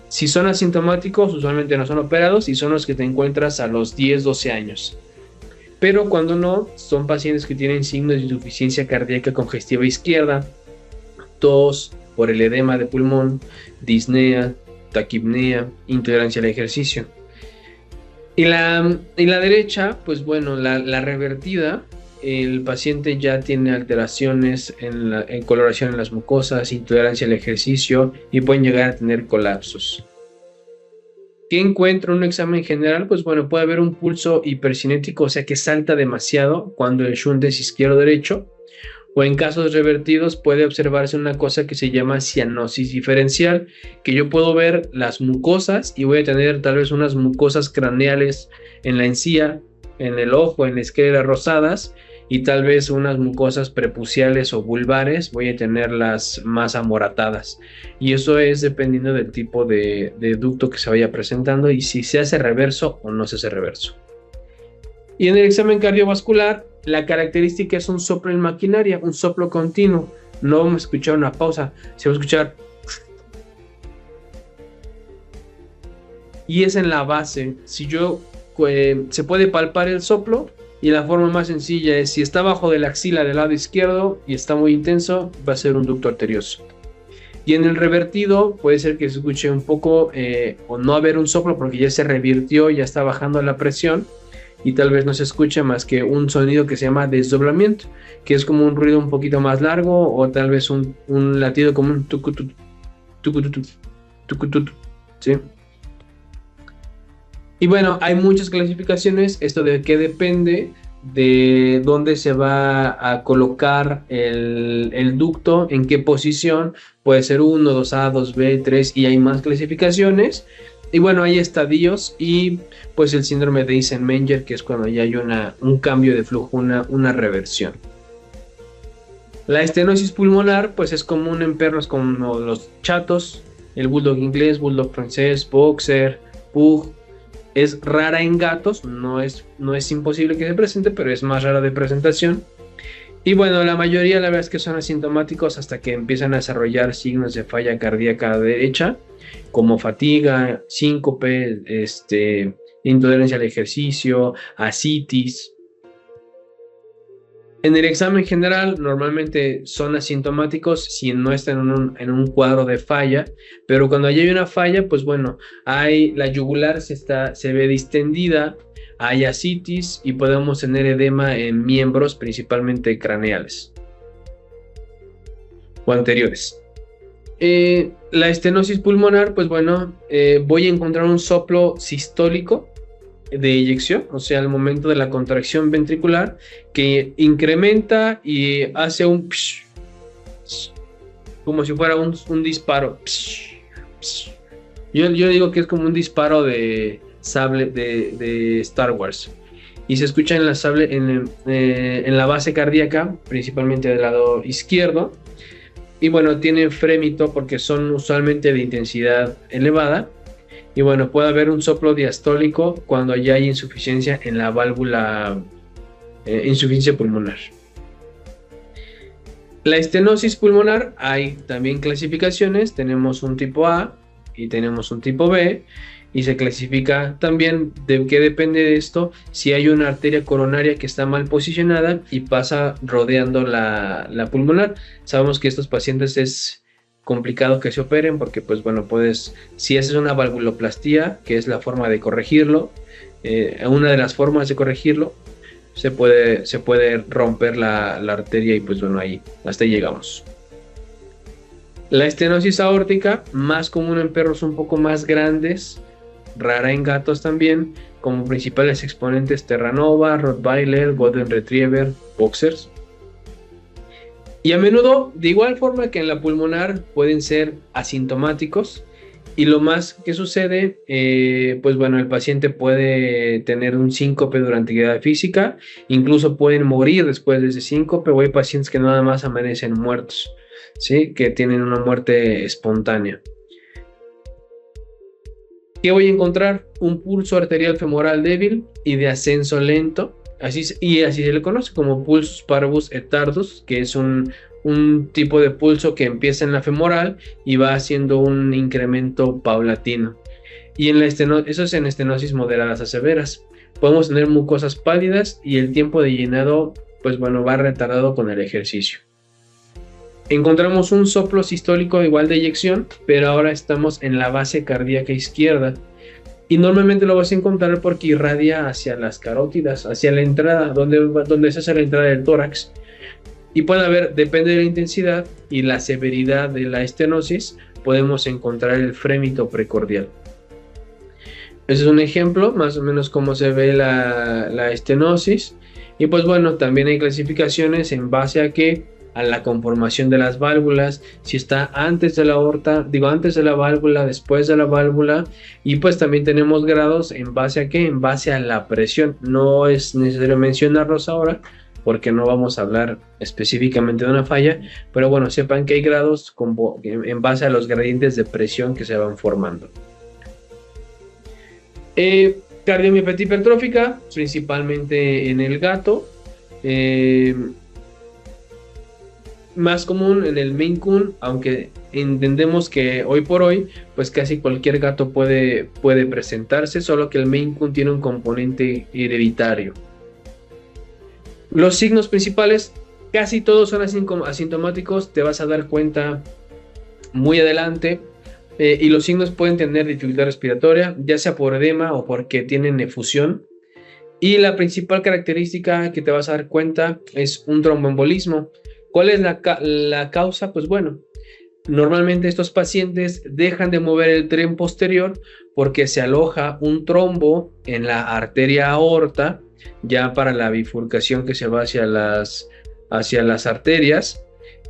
Si son asintomáticos, usualmente no son operados y son los que te encuentras a los 10, 12 años. Pero cuando no, son pacientes que tienen signos de insuficiencia cardíaca congestiva izquierda, tos por el edema de pulmón, disnea, taquipnea, intolerancia al ejercicio. Y la derecha, pues bueno, la revertida, el paciente ya tiene alteraciones en coloración en las mucosas, intolerancia al ejercicio y pueden llegar a tener colapsos. ¿Qué encuentra un examen general? Pues bueno, puede haber un pulso hipercinético, o sea que salta demasiado cuando el shunt es izquierdo-derecho, o en casos revertidos puede observarse una cosa que se llama cianosis diferencial, que yo puedo ver las mucosas y voy a tener tal vez unas mucosas craneales en la encía, en el ojo, en la esclera rosadas, y tal vez unas mucosas prepuciales o vulvares voy a tenerlas más amoratadas, y eso es dependiendo del tipo de ducto que se vaya presentando y si se hace reverso o no se hace reverso. Y en el examen cardiovascular, la característica es un soplo en maquinaria, un soplo continuo. No vamos a escuchar una pausa, se va a escuchar. Y es en la base. Se puede palpar el soplo, y la forma más sencilla es, si está abajo de la axila del lado izquierdo y está muy intenso, va a ser un ducto arterioso. Y en el revertido puede ser que se escuche un poco o no haber un soplo porque ya se revirtió, ya está bajando la presión, y tal vez no se escuche más que un sonido que se llama desdoblamiento, que es como un ruido un poquito más largo, o tal vez un latido como un tucutut, tucutut, tucutut, ¿sí? Y bueno, hay muchas clasificaciones. Esto de qué depende de dónde se va a colocar el ducto, en qué posición. Puede ser 1, 2A, 2B, 3 y hay más clasificaciones. Y bueno, hay estadios y pues el síndrome de Eisenmenger, que es cuando ya hay un cambio de flujo, una reversión. La estenosis pulmonar pues es común en perros como los chatos, el bulldog inglés, bulldog francés, boxer, pug. Es rara en gatos, no es imposible que se presente, pero es más rara de presentación. Y bueno, la mayoría la verdad es que son asintomáticos hasta que empiezan a desarrollar signos de falla cardíaca derecha, como fatiga, síncope, intolerancia al ejercicio, ascitis. En el examen general normalmente son asintomáticos si no están en un cuadro de falla, pero cuando hay una falla, pues bueno, la yugular se ve distendida, hay ascitis y podemos tener edema en miembros principalmente craneales o anteriores. La estenosis pulmonar, pues bueno, voy a encontrar un soplo sistólico de eyección, o sea, al momento de la contracción ventricular, que incrementa y hace un psh, psh, como si fuera un disparo. Psh, psh. Yo digo que es como un disparo de sable de Star Wars. Y se escucha en la base cardíaca, principalmente del lado izquierdo. Y bueno, tienen frémito porque son usualmente de intensidad elevada. Y bueno, puede haber un soplo diastólico cuando ya hay insuficiencia en la válvula, insuficiencia pulmonar. La estenosis pulmonar, hay también clasificaciones. Tenemos un tipo A y tenemos un tipo B. Y se clasifica también de qué depende de esto, si hay una arteria coronaria que está mal posicionada y pasa rodeando la pulmonar. Sabemos que estos pacientes es complicado que se operen porque, pues bueno, si haces una valvuloplastía, que es la forma de corregirlo, una de las formas de corregirlo, se puede romper la arteria y pues bueno, hasta ahí llegamos. La estenosis aórtica, más común en perros un poco más grandes, rara en gatos también, como principales exponentes Terranova, Rottweiler, Golden Retriever, Boxers. Y a menudo, de igual forma que en la pulmonar, pueden ser asintomáticos. Y lo más que sucede, pues bueno, el paciente puede tener un síncope durante actividad física, incluso pueden morir después de ese síncope, o hay pacientes que nada más amanecen muertos, ¿sí? Que tienen una muerte espontánea. ¿Qué voy a encontrar? Un pulso arterial femoral débil y de ascenso lento, así se le conoce como pulsus parvus et tardus, que es un tipo de pulso que empieza en la femoral y va haciendo un incremento paulatino. Y eso es en estenosis moderadas a severas. Podemos tener mucosas pálidas y el tiempo de llenado, pues bueno, va retardado con el ejercicio. Encontramos un soplo sistólico igual de eyección, pero ahora estamos en la base cardíaca izquierda. Y normalmente lo vas a encontrar porque irradia hacia las carótidas, hacia la entrada, donde se hace la entrada del tórax. Y puede haber, depende de la intensidad y la severidad de la estenosis, podemos encontrar el frémito precordial. Ese es un ejemplo, más o menos cómo se ve la estenosis. Y pues bueno, también hay clasificaciones en base a la conformación de las válvulas, si está antes de la aorta, antes de la válvula, después de la válvula, y pues también tenemos grados en base a ¿qué? En base a la presión. No es necesario mencionarlos ahora, porque no vamos a hablar específicamente de una falla, pero bueno, sepan que hay grados en base a los gradientes de presión que se van formando. Cardiomiopatía hipertrófica, principalmente en el gato, más común en el Maine Coon, aunque entendemos que hoy por hoy, pues casi cualquier gato puede presentarse, solo que el Maine Coon tiene un componente hereditario. Los signos principales, casi todos son asintomáticos, te vas a dar cuenta muy adelante, y los signos pueden tener dificultad respiratoria, ya sea por edema o porque tienen efusión. Y la principal característica que te vas a dar cuenta es un tromboembolismo. ¿Cuál es la causa? Pues bueno, normalmente estos pacientes dejan de mover el tren posterior porque se aloja un trombo en la arteria aorta, ya para la bifurcación que se va hacia las arterias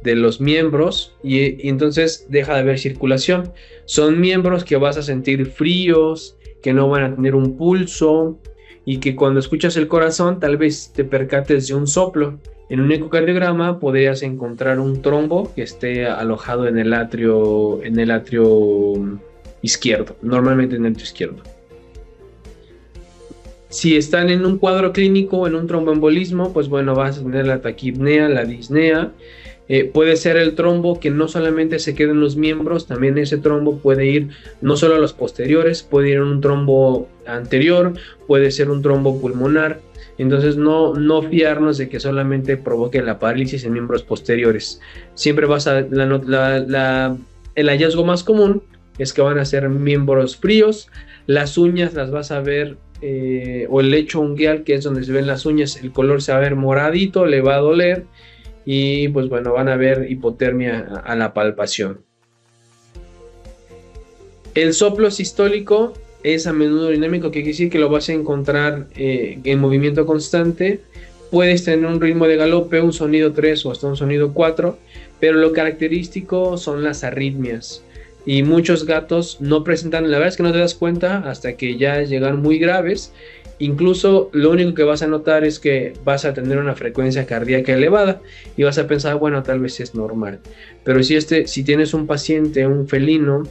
de los miembros, y entonces deja de haber circulación. Son miembros que vas a sentir fríos, que no van a tener un pulso, y que cuando escuchas el corazón tal vez te percates de un soplo. En un ecocardiograma podrías encontrar un trombo que esté alojado en el atrio izquierdo, normalmente en el atrio izquierdo. Si están en un cuadro clínico, en un tromboembolismo, pues bueno, vas a tener la taquipnea, la disnea. Puede ser el trombo que no solamente se queda en los miembros, también ese trombo puede ir no solo a los posteriores, puede ir a un trombo anterior, puede ser un trombo pulmonar. Entonces no fiarnos de que solamente provoque la parálisis en miembros posteriores. Siempre el hallazgo más común es que van a ser miembros fríos, las uñas las vas a ver, o el lecho ungueal, que es donde se ven las uñas, el color se va a ver moradito, le va a doler, y pues bueno, van a ver hipotermia a la palpación. El soplo sistólico es a menudo dinámico, que quiere decir que lo vas a encontrar en movimiento constante. Puedes tener un ritmo de galope, un sonido 3 o hasta un sonido 4, pero lo característico son las arritmias. Y muchos gatos no presentan, la verdad es que no te das cuenta hasta que ya llegan muy graves, Incluso lo único que vas a notar es que vas a tener una frecuencia cardíaca elevada y vas a pensar, bueno, tal vez es normal. Pero si tienes un paciente, un felino,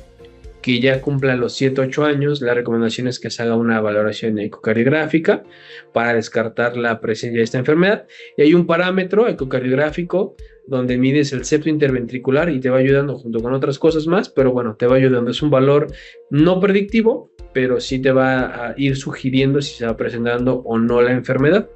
que ya cumpla los 7, 8 años, la recomendación es que se haga una valoración ecocardiográfica para descartar la presencia de esta enfermedad. Y hay un parámetro ecocardiográfico donde mides el septo interventricular y te va ayudando junto con otras cosas más, pero bueno, te va ayudando. Es un valor no predictivo, pero sí te va a ir sugiriendo si se va presentando o no la enfermedad.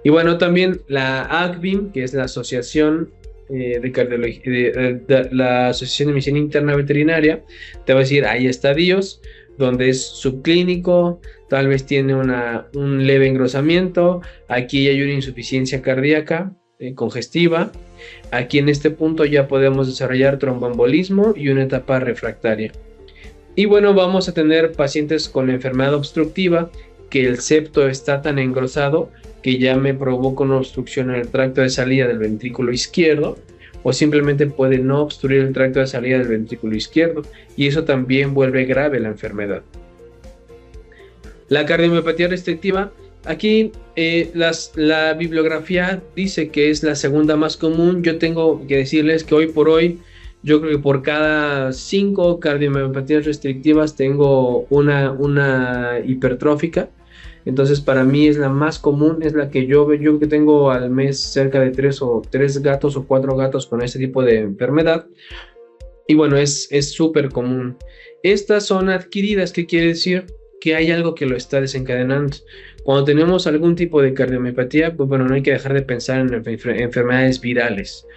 Y bueno, también la ACVIM, que es la Asociación de Cardiología, la Asociación de Medicina Interna Veterinaria, te va a decir, hay estadios donde es subclínico, tal vez tiene un leve engrosamiento, aquí hay una insuficiencia cardíaca congestiva, aquí en este punto ya podemos desarrollar tromboembolismo y una etapa refractaria. Y bueno, vamos a tener pacientes con enfermedad obstructiva, que el septo está tan engrosado que ya me provoca una obstrucción en el tracto de salida del ventrículo izquierdo, o simplemente puede no obstruir el tracto de salida del ventrículo izquierdo, y eso también vuelve grave la enfermedad. La cardiomiopatía restrictiva, aquí la bibliografía dice que es la segunda más común. Yo tengo que decirles que hoy por hoy, yo creo que por cada 5 cardiomiopatías restrictivas tengo una hipertrófica. Entonces para mí es la más común, es la que yo que tengo al mes cerca de 3 gatos o 4 gatos con este tipo de enfermedad. Y bueno, es súper común. Estas son adquiridas, ¿qué quiere decir? Que hay algo que lo está desencadenando. Cuando tenemos algún tipo de cardiomiopatía, pues bueno, no hay que dejar de pensar en enfermedades virales.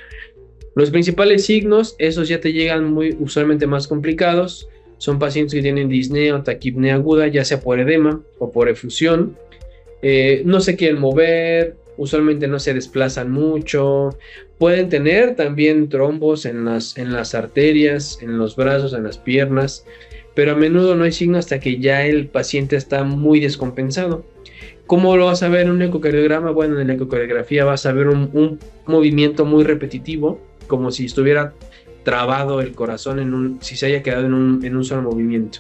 Los principales signos, esos ya te llegan usualmente más complicados. Son pacientes que tienen disnea o taquipnea aguda, ya sea por edema o por efusión. No se quieren mover, usualmente no se desplazan mucho. Pueden tener también trombos en las arterias, en los brazos, en las piernas, pero a menudo no hay signo hasta que ya el paciente está muy descompensado. ¿Cómo lo vas a ver en un ecocardiograma? Bueno, en la ecocardiografía vas a ver un movimiento muy repetitivo, como si estuviera trabado el corazón si se haya quedado en un solo movimiento.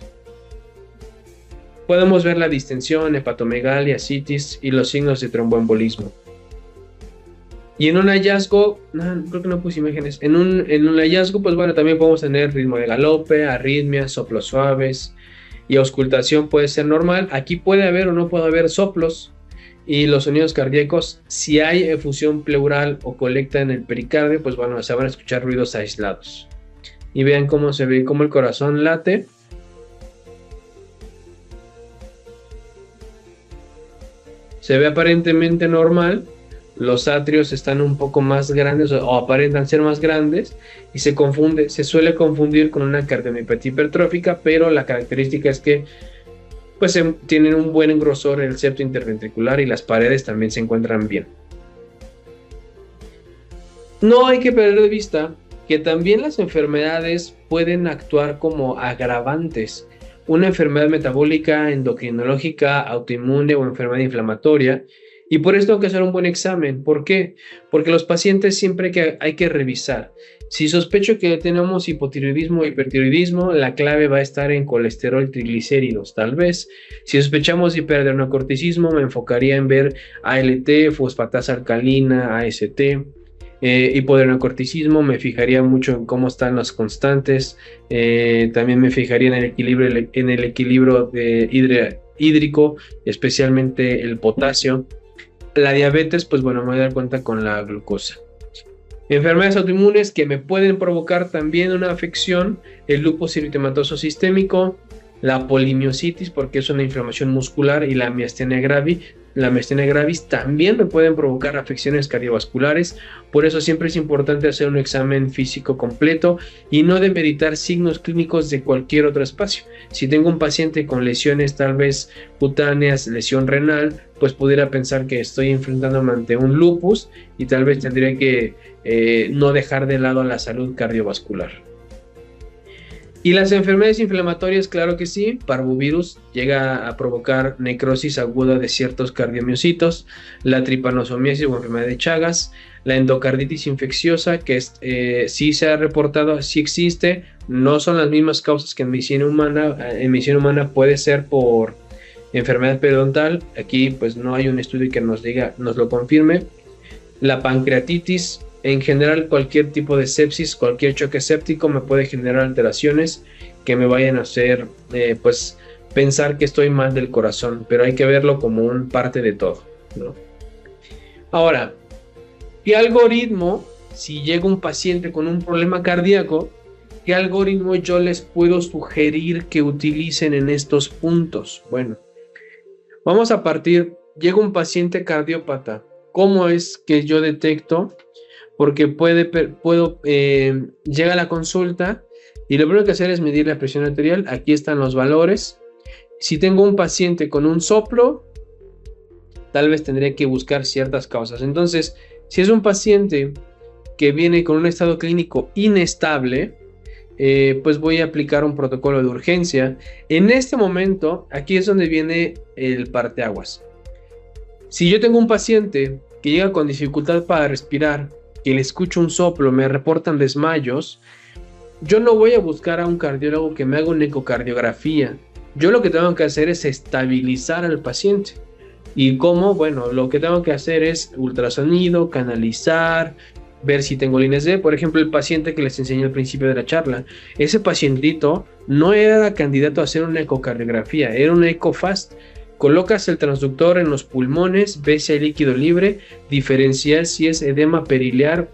Podemos ver la distensión, hepatomegalia, ascitis y los signos de tromboembolismo. Y en un hallazgo, creo que no puse imágenes, en un hallazgo, pues bueno, también podemos tener ritmo de galope, arritmias, soplos suaves, y auscultación puede ser normal. Aquí puede haber o no puede haber soplos, y los sonidos cardíacos, si hay efusión pleural o colecta en el pericardio, pues bueno, se van a escuchar ruidos aislados. Y vean cómo se ve, cómo el corazón late. Se ve aparentemente normal. Los atrios están un poco más grandes o aparentan ser más grandes y se suele confundir con una cardiomiopatía hipertrófica, pero la característica es que pues tienen un buen grosor en el septo interventricular y las paredes también se encuentran bien. No hay que perder de vista que también las enfermedades pueden actuar como agravantes. Una enfermedad metabólica, endocrinológica, autoinmune o enfermedad inflamatoria. Y por esto hay que hacer un buen examen. ¿Por qué? Porque los pacientes siempre hay que revisar. Si sospecho que tenemos hipotiroidismo o hipertiroidismo, la clave va a estar en colesterol, triglicéridos, tal vez. Si sospechamos hiperadrenocorticismo, me enfocaría en ver ALT, fosfatasa alcalina, AST. Hipoadrenocorticismo, me fijaría mucho en cómo están las constantes. También me fijaría en el equilibrio hídrico, especialmente el potasio. La diabetes, pues bueno, me voy a dar cuenta con la glucosa. Enfermedades autoinmunes que me pueden provocar también una afección: el lupus eritematoso sistémico, la polimiositis, porque es una inflamación muscular, y la miastenia gravis también me pueden provocar afecciones cardiovasculares. Por eso siempre es importante hacer un examen físico completo y no demeritar signos clínicos de cualquier otro espacio. Si tengo un paciente con lesiones tal vez cutáneas, lesión renal, pues pudiera pensar que estoy enfrentándome ante un lupus y tal vez tendría que no dejar de lado la salud cardiovascular. Y las enfermedades inflamatorias, claro que sí. Parvovirus llega a provocar necrosis aguda de ciertos cardiomiocitos, la tripanosomiasis o enfermedad de Chagas, la endocarditis infecciosa, que sí se ha reportado, sí existe. No son las mismas causas que en medicina humana. En medicina humana puede ser por enfermedad periodontal, aquí pues no hay un estudio que nos diga, nos lo confirme. La pancreatitis, en general cualquier tipo de sepsis, cualquier choque séptico me puede generar alteraciones que me vayan a hacer pues pensar que estoy mal del corazón, pero hay que verlo como un parte de todo, ¿no? Ahora, ¿qué algoritmo, si llega un paciente con un problema cardíaco, qué algoritmo yo les puedo sugerir que utilicen en estos puntos? Bueno, vamos a partir, llega un paciente cardiópata, ¿cómo es que yo detecto? Porque llega a la consulta y lo primero que hacer es medir la presión arterial, aquí están los valores. Si tengo un paciente con un soplo, tal vez tendré que buscar ciertas causas. Entonces, si es un paciente que viene con un estado clínico inestable, pues voy a aplicar un protocolo de urgencia. En este momento, aquí es donde viene el parteaguas. Si yo tengo un paciente que llega con dificultad para respirar, que le escucho un soplo, me reportan desmayos, yo no voy a buscar a un cardiólogo que me haga una ecocardiografía. Yo lo que tengo que hacer es estabilizar al paciente. ¿Y cómo? Bueno, lo que tengo que hacer es ultrasonido, canalizar, ver si tengo líneas D. Por ejemplo, el paciente que les enseñé al principio de la charla, ese pacientito no era candidato a hacer una ecocardiografía, era una EcoFast. Colocas el transductor en los pulmones, ves si hay líquido libre, diferenciar si es edema perilear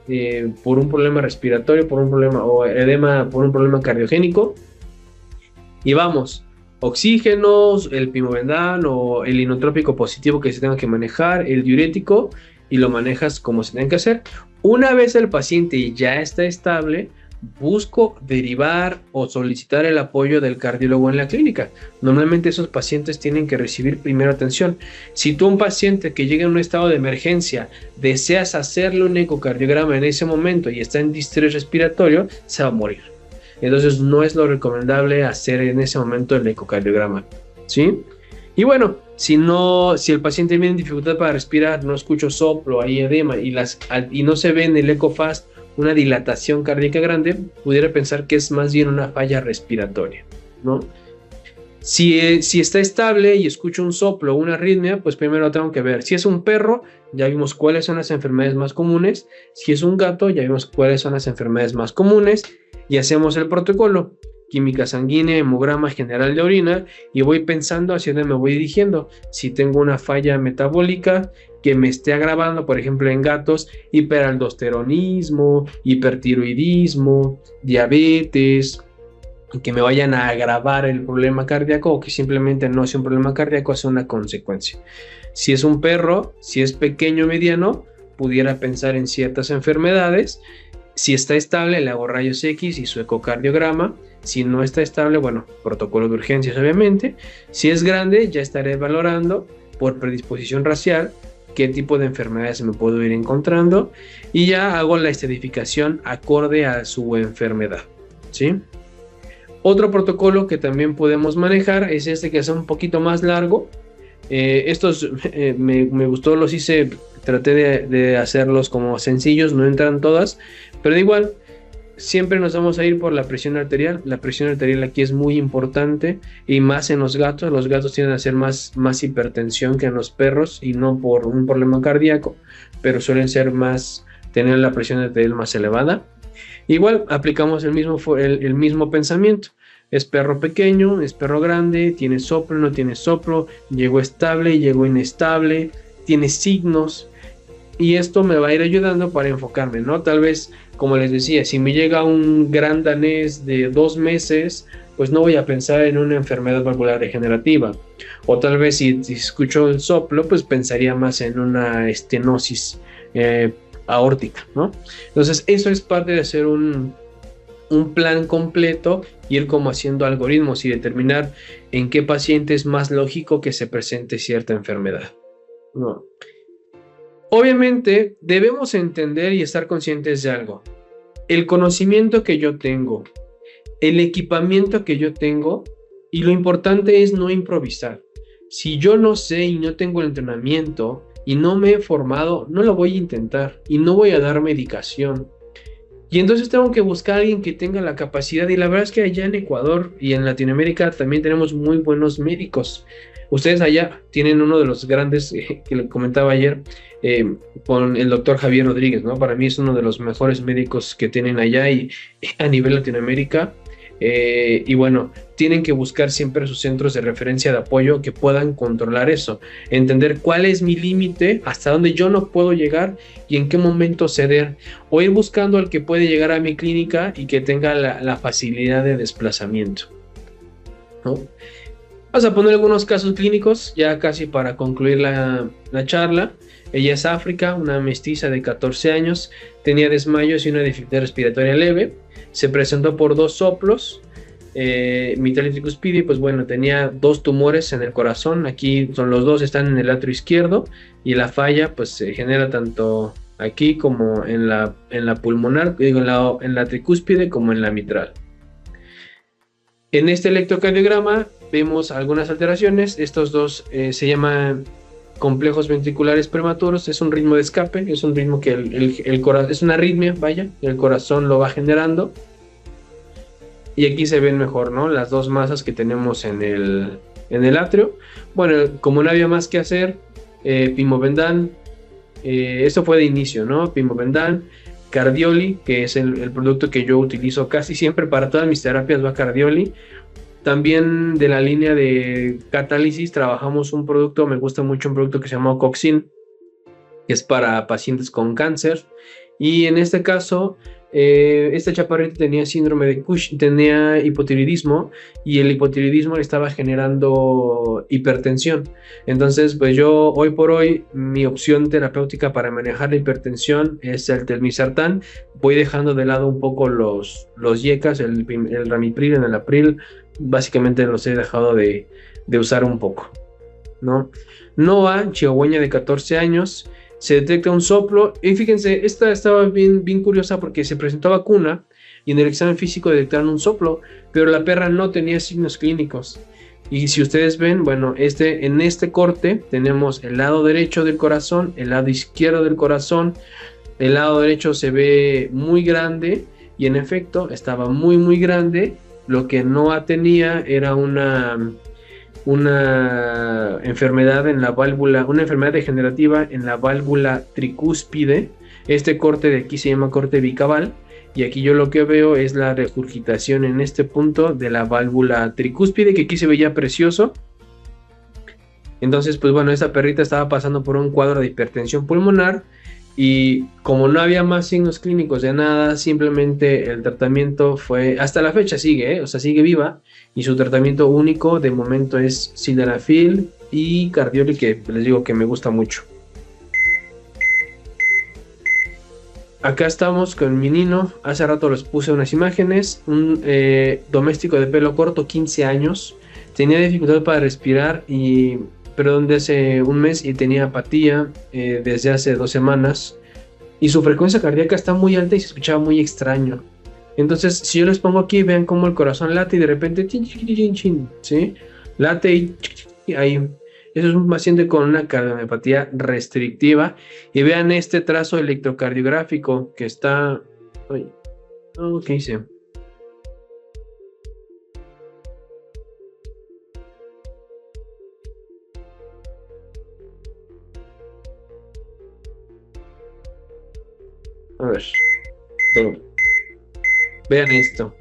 por un problema respiratorio, por un problema, o edema por un problema cardiogénico. Y vamos, oxígenos, el pimovendal o el inotrópico positivo que se tenga que manejar, el diurético, y lo manejas como se tiene que hacer. Una vez el paciente ya está estable, busco derivar o solicitar el apoyo del cardiólogo en la clínica. Normalmente esos pacientes tienen que recibir primera atención. Si tú, un paciente que llega en un estado de emergencia, deseas hacerle un ecocardiograma en ese momento y está en distrés respiratorio, se va a morir. Entonces no es lo recomendable hacer en ese momento el ecocardiograma, ¿sí? Y bueno, si el paciente viene en dificultad para respirar, no escucho soplo, hay edema y no se ve en el EcoFast una dilatación cardíaca grande, pudiera pensar que es más bien una falla respiratoria, ¿no? Si está estable y escucho un soplo o una arritmia, pues primero tengo que ver. Si es un perro, ya vimos cuáles son las enfermedades más comunes. Si es un gato, ya vimos cuáles son las enfermedades más comunes. Y hacemos el protocolo: química sanguínea, hemograma general de orina, y voy pensando hacia dónde me voy dirigiendo. Si tengo una falla metabólica que me esté agravando, por ejemplo en gatos, hiperaldosteronismo, hipertiroidismo, diabetes, que me vayan a agravar el problema cardíaco, o que simplemente no sea un problema cardíaco, sea una consecuencia. Si es un perro, si es pequeño o mediano, pudiera pensar en ciertas enfermedades. Si está estable, le hago rayos X y su ecocardiograma. Si no está estable, bueno, protocolo de urgencias obviamente. Si es grande, ya estaré valorando por predisposición racial qué tipo de enfermedades me puedo ir encontrando, y ya hago la estratificación acorde a su enfermedad, ¿sí? Otro protocolo que también podemos manejar es este, que es un poquito más largo. Estos me gustó, los hice, traté de hacerlos como sencillos, no entran todas, pero da igual. Siempre nos vamos a ir por la presión arterial. La presión arterial aquí es muy importante, y más en los gatos. Los gatos tienden a hacer más hipertensión que en los perros, y no por un problema cardíaco, pero suelen ser tener la presión arterial más elevada. Igual aplicamos el mismo pensamiento. Es perro pequeño, es perro grande, tiene soplo, no tiene soplo, llegó estable, llegó inestable, tiene signos. Y esto me va a ir ayudando para enfocarme, ¿no? Tal vez, como les decía, si me llega un gran danés de 2 meses, pues no voy a pensar en una enfermedad valvular degenerativa. O tal vez si escucho el soplo, pues pensaría más en una estenosis aórtica, ¿no? Entonces eso es parte de hacer un plan completo, ir como haciendo algoritmos y determinar en qué paciente es más lógico que se presente cierta enfermedad, ¿no? Obviamente debemos entender y estar conscientes de algo: el conocimiento que yo tengo, el equipamiento que yo tengo, y lo importante es no improvisar. Si yo no sé y no tengo el entrenamiento y no me he formado, no lo voy a intentar y no voy a dar medicación. Y entonces tengo que buscar a alguien que tenga la capacidad, y la verdad es que allá en Ecuador y en Latinoamérica también tenemos muy buenos médicos. Ustedes allá tienen uno de los grandes, que le comentaba ayer, con el doctor Javier Rodríguez, ¿no? Para mí es uno de los mejores médicos que tienen allá y a nivel Latinoamérica. Y bueno, tienen que buscar siempre sus centros de referencia de apoyo que puedan controlar eso, entender cuál es mi límite, hasta dónde yo no puedo llegar y en qué momento ceder, o ir buscando al que puede llegar a mi clínica y que tenga la facilidad de desplazamiento, ¿no? Vamos a poner algunos casos clínicos ya casi para concluir la charla. Ella es África, una mestiza de 14 años, tenía desmayos y una dificultad respiratoria leve. Se presentó por 2 soplos, mitral y tricuspidia, y pues bueno, tenía 2 tumores en el corazón. Aquí son los 2, están en el atrio izquierdo, y la falla pues se genera tanto aquí como en la pulmonar, digo, en la tricúspide como en la mitral. En este electrocardiograma vemos algunas alteraciones. Estos dos se llaman complejos ventriculares prematuros. Es un ritmo de escape, es un ritmo que el corazón, es una arritmia, vaya, el corazón lo va generando. Y aquí se ven mejor, ¿no? Las 2 masas que tenemos en el atrio. Bueno, como no había más que hacer, Pimobendan, esto fue de inicio, ¿no? Pimobendan, Cardioli, que es el producto que yo utilizo casi siempre para todas mis terapias, va Cardioli. También de la línea de catálisis trabajamos un producto, me gusta mucho un producto que se llama Coxin, que es para pacientes con cáncer. Y en este caso, esta chaparrita tenía síndrome de Cushing, tenía hipotiroidismo, y el hipotiroidismo le estaba generando hipertensión. Entonces, pues yo hoy por hoy, mi opción terapéutica para manejar la hipertensión es el telmisartán. Voy dejando de lado un poco los YECAs, el ramipril, el enalapril, básicamente los he dejado de usar un poco, ¿no? Noah, chihuahueña de 14 años, se detecta un soplo, y fíjense, esta estaba bien curiosa porque se presentó a vacuna y en el examen físico detectaron un soplo, pero la perra no tenía signos clínicos. Y si ustedes ven, bueno, en este corte tenemos el lado derecho del corazón, el lado izquierdo del corazón. El lado derecho se ve muy grande, y en efecto estaba muy grande. Lo que no tenía era una enfermedad en la válvula, una enfermedad degenerativa en la válvula tricúspide. Este corte de aquí se llama corte bicabal, y aquí yo lo que veo es la regurgitación en este punto de la válvula tricúspide, que aquí se veía precioso. Entonces, pues bueno, esta perrita estaba pasando por un cuadro de hipertensión pulmonar, y como no había más signos clínicos de nada, simplemente el tratamiento fue, hasta la fecha sigue, o sea, sigue viva, y su tratamiento único de momento es sildenafil y Cardioli, que les digo que me gusta mucho. Acá estamos con mi Nino. Hace rato les puse unas imágenes. Un doméstico de pelo corto, 15 años. Tenía dificultad para respirar, perdón, desde un mes, y tenía apatía desde hace 2 semanas. Y su frecuencia cardíaca está muy alta y se escuchaba muy extraño. Entonces, si yo les pongo aquí, vean cómo el corazón late y de repente, chin, chin, chin, chin, ¿sí? Late y ahí. Eso es un paciente con una cardiomiopatía restrictiva. Y vean este trazo electrocardiográfico que está... Ay, oh, ¿qué hice? A ver. Vean esto.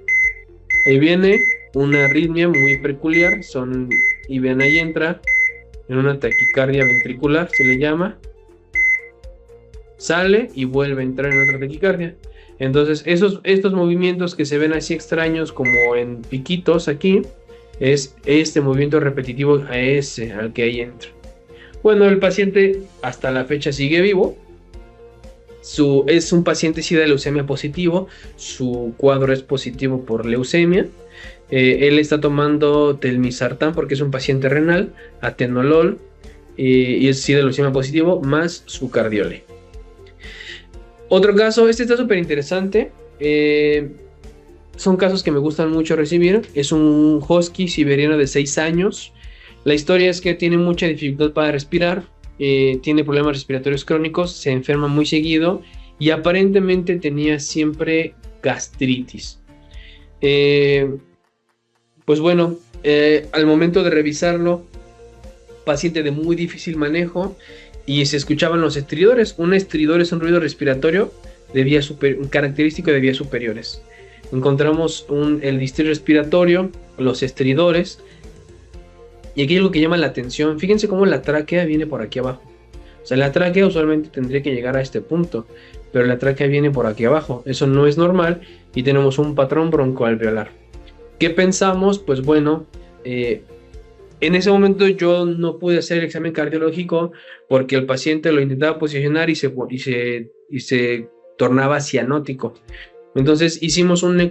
Ahí viene una arritmia muy peculiar. Y vean, ahí entra en una taquicardia ventricular, se le llama. Sale y vuelve a entrar en otra taquicardia. Entonces, estos movimientos que se ven así extraños, como en piquitos aquí, es este movimiento repetitivo al que ahí entra. Bueno, el paciente hasta la fecha sigue vivo. Es un paciente sí de leucemia positivo. Su cuadro es positivo por leucemia. Él está tomando telmisartán porque es un paciente renal, atenolol, y es sí de leucemia positivo, más su Cardioli. Otro caso, este está súper interesante. Son casos que me gustan mucho recibir. Es un husky siberiano de 6 años. La historia es que tiene mucha dificultad para respirar, tiene problemas respiratorios crónicos, se enferma muy seguido, y aparentemente tenía siempre gastritis. Pues bueno, al momento de revisarlo, paciente de muy difícil manejo, y se escuchaban los estridores. Un estridor es un ruido respiratorio característico de vías superiores. Encontramos el distrito respiratorio, los estridores, y aquí hay algo que llama la atención. Fíjense cómo la tráquea viene por aquí abajo. O sea, la tráquea usualmente tendría que llegar a este punto, pero la tráquea viene por aquí abajo. Eso no es normal y tenemos un patrón broncoalveolar. ¿Qué pensamos? Pues bueno, en ese momento yo no pude hacer el examen cardiológico porque el paciente lo intentaba posicionar y se tornaba cianótico. Entonces hicimos una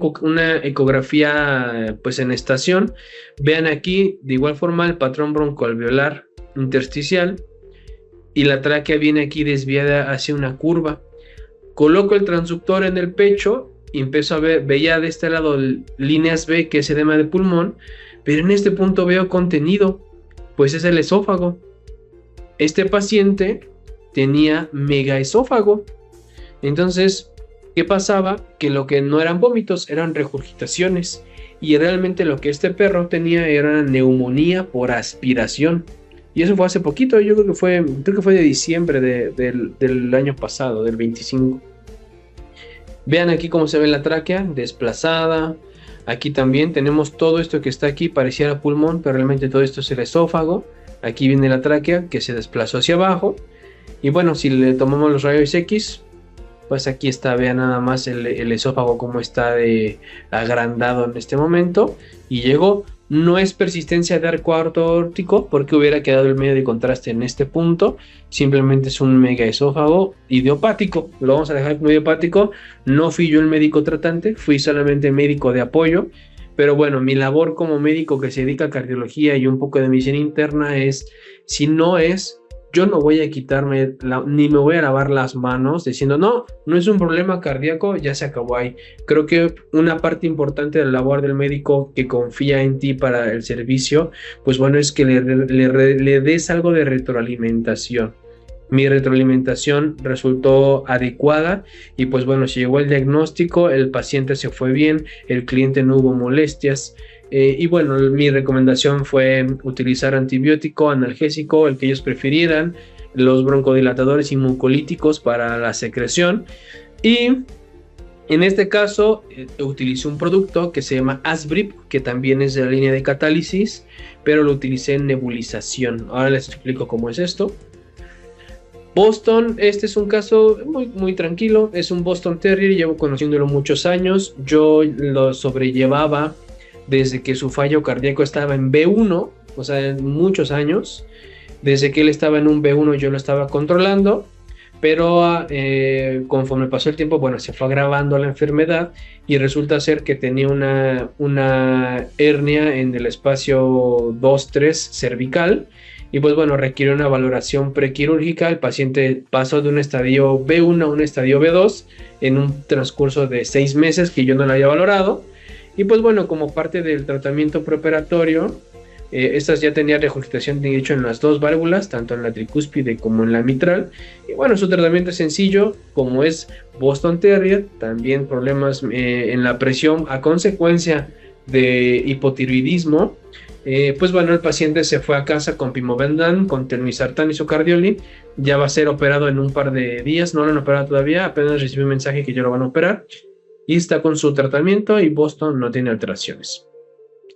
ecografía pues en estación. Vean aquí de igual forma el patrón broncoalveolar intersticial y la tráquea viene aquí desviada hacia una curva. Coloco el transductor en el pecho y empiezo a ver, veía de este lado líneas B, que es edema de pulmón, pero en este punto veo contenido, pues es el esófago. Este paciente tenía megaesófago. Entonces, ¿qué pasaba? Que lo que no eran vómitos, eran regurgitaciones. Y realmente lo que este perro tenía era neumonía por aspiración. Y eso fue hace poquito, yo creo que fue de diciembre del año pasado, del 25. Vean aquí cómo se ve la tráquea desplazada. Aquí también tenemos todo esto que está aquí, pareciera pulmón, pero realmente todo esto es el esófago. Aquí viene la tráquea que se desplazó hacia abajo. Y bueno, si le tomamos los rayos X, pues aquí está, vean nada más el esófago como está agrandado en este momento. Y llegó. No es persistencia de arco aórtico porque hubiera quedado el medio de contraste en este punto. Simplemente es un megaesófago idiopático. Lo vamos a dejar como idiopático. No fui yo el médico tratante, fui solamente médico de apoyo. Pero bueno, mi labor como médico que se dedica a cardiología y un poco de medicina interna es, si no es, yo no voy a quitarme, ni me voy a lavar las manos diciendo, no es un problema cardíaco, ya se acabó ahí. Creo que una parte importante de la labor del médico que confía en ti para el servicio, pues bueno, es que le des algo de retroalimentación. Mi retroalimentación resultó adecuada y pues bueno, se llegó el diagnóstico, el paciente se fue bien, el cliente no hubo molestias. Y bueno, mi recomendación fue utilizar antibiótico, analgésico, el que ellos prefirieran, los broncodilatadores y mucolíticos para la secreción. Y en este caso utilicé un producto que se llama Asbrip, que también es de la línea de catálisis, pero lo utilicé en nebulización. Ahora les explico cómo es esto. Boston, este es un caso muy, muy tranquilo, es un Boston Terrier, llevo conociéndolo muchos años, yo lo sobrellevaba desde que su fallo cardíaco estaba en B1, o sea, en muchos años. Desde que él estaba en un B1 yo lo estaba controlando, pero conforme pasó el tiempo, bueno, se fue agravando la enfermedad y resulta ser que tenía una hernia en el espacio 2-3 cervical y pues bueno, requiere una valoración prequirúrgica. El paciente pasó de un estadio B1 a un estadio B2 en un transcurso de 6 meses que yo no lo había valorado. Y pues bueno, como parte del tratamiento preoperatorio, estas ya tenían regurgitación de hecho en las dos válvulas, tanto en la tricúspide como en la mitral. Y bueno, su tratamiento es sencillo, como es Boston Terrier, también problemas en la presión a consecuencia de hipotiroidismo. Pues bueno, el paciente se fue a casa con pimobendan, con telmisartán y socardiolin. Ya va a ser operado en un par de días, no lo han operado todavía, apenas recibí un mensaje que ya lo van a operar. Y está con su tratamiento y Boston no tiene alteraciones,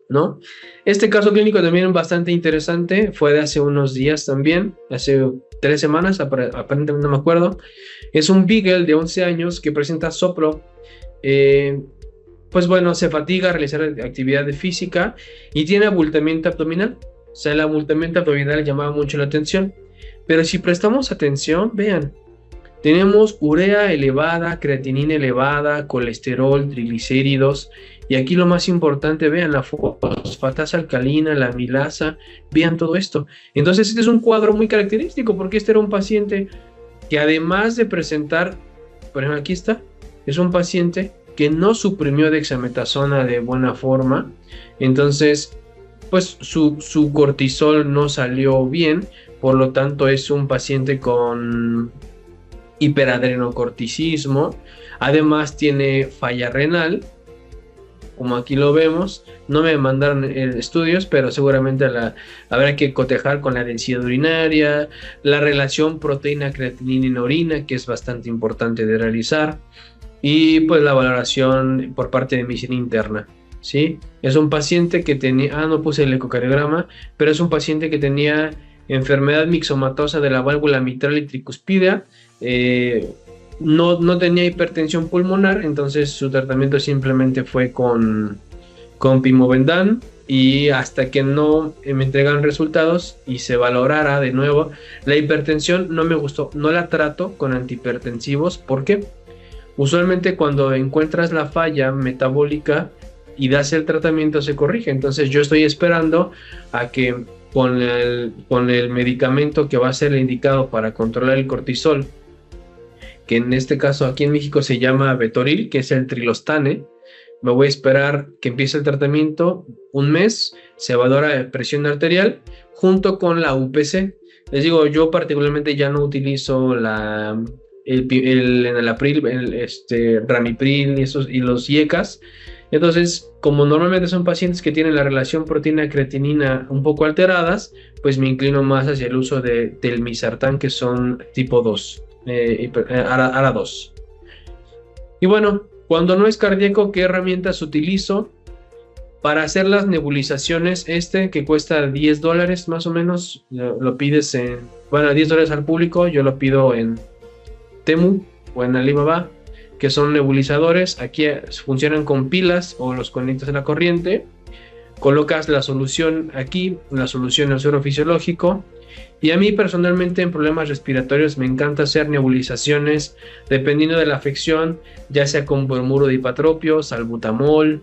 ¿no? Este caso clínico también bastante interesante, fue de hace unos días también, hace 3 semanas, aparentemente no me acuerdo. Es un Beagle de 11 años que presenta soplo, pues bueno, se fatiga a realizar actividad física y tiene abultamiento abdominal. O sea, el abultamiento abdominal llamaba mucho la atención, pero si prestamos atención, vean, tenemos urea elevada, creatinina elevada, colesterol, triglicéridos. Y aquí lo más importante, vean la fosfatasa alcalina, la amilasa, vean todo esto. Entonces este es un cuadro muy característico porque este era un paciente que además de presentar, por ejemplo aquí está, es un paciente que no suprimió dexametasona de buena forma. Entonces pues su cortisol no salió bien, por lo tanto es un paciente con hiperadrenocorticismo, además tiene falla renal, como aquí lo vemos. No me mandaron estudios, pero seguramente habrá que cotejar con la densidad urinaria, la relación proteína-creatinina en orina, que es bastante importante de realizar, y pues la valoración por parte de medicina interna, ¿sí? Es un paciente que tenía, no puse el ecocardiograma, pero es un paciente que tenía enfermedad mixomatosa de la válvula mitral y tricuspidea. No tenía hipertensión pulmonar, entonces su tratamiento simplemente fue con Pimobendan, y hasta que no me entregan resultados y se valorara de nuevo la hipertensión. No me gustó, no la trato con antihipertensivos porque usualmente cuando encuentras la falla metabólica y das el tratamiento se corrige. Entonces yo estoy esperando a que con el medicamento que va a ser indicado para controlar el cortisol, que en este caso aquí en México se llama Betoril, que es el Trilostane, me voy a esperar que empiece el tratamiento un mes, se valora presión arterial junto con la UPC. Les digo, yo particularmente ya no utilizo el enalapril, ramipril y los IECAS. Entonces, como normalmente son pacientes que tienen la relación proteína-creatinina un poco alteradas, pues me inclino más hacia el uso de telmisartán, que son tipo 2, ARA2. Y bueno, cuando no es cardíaco, ¿qué herramientas utilizo? Para hacer las nebulizaciones, que cuesta $10 más o menos, lo pides $10 al público, yo lo pido en Temu o en Alibaba, que son nebulizadores. Aquí funcionan con pilas o los conectas a la corriente, colocas la solución aquí, la solución al suero fisiológico. Y a mí personalmente en problemas respiratorios me encanta hacer nebulizaciones dependiendo de la afección, ya sea con bromuro de hipatropio, salbutamol,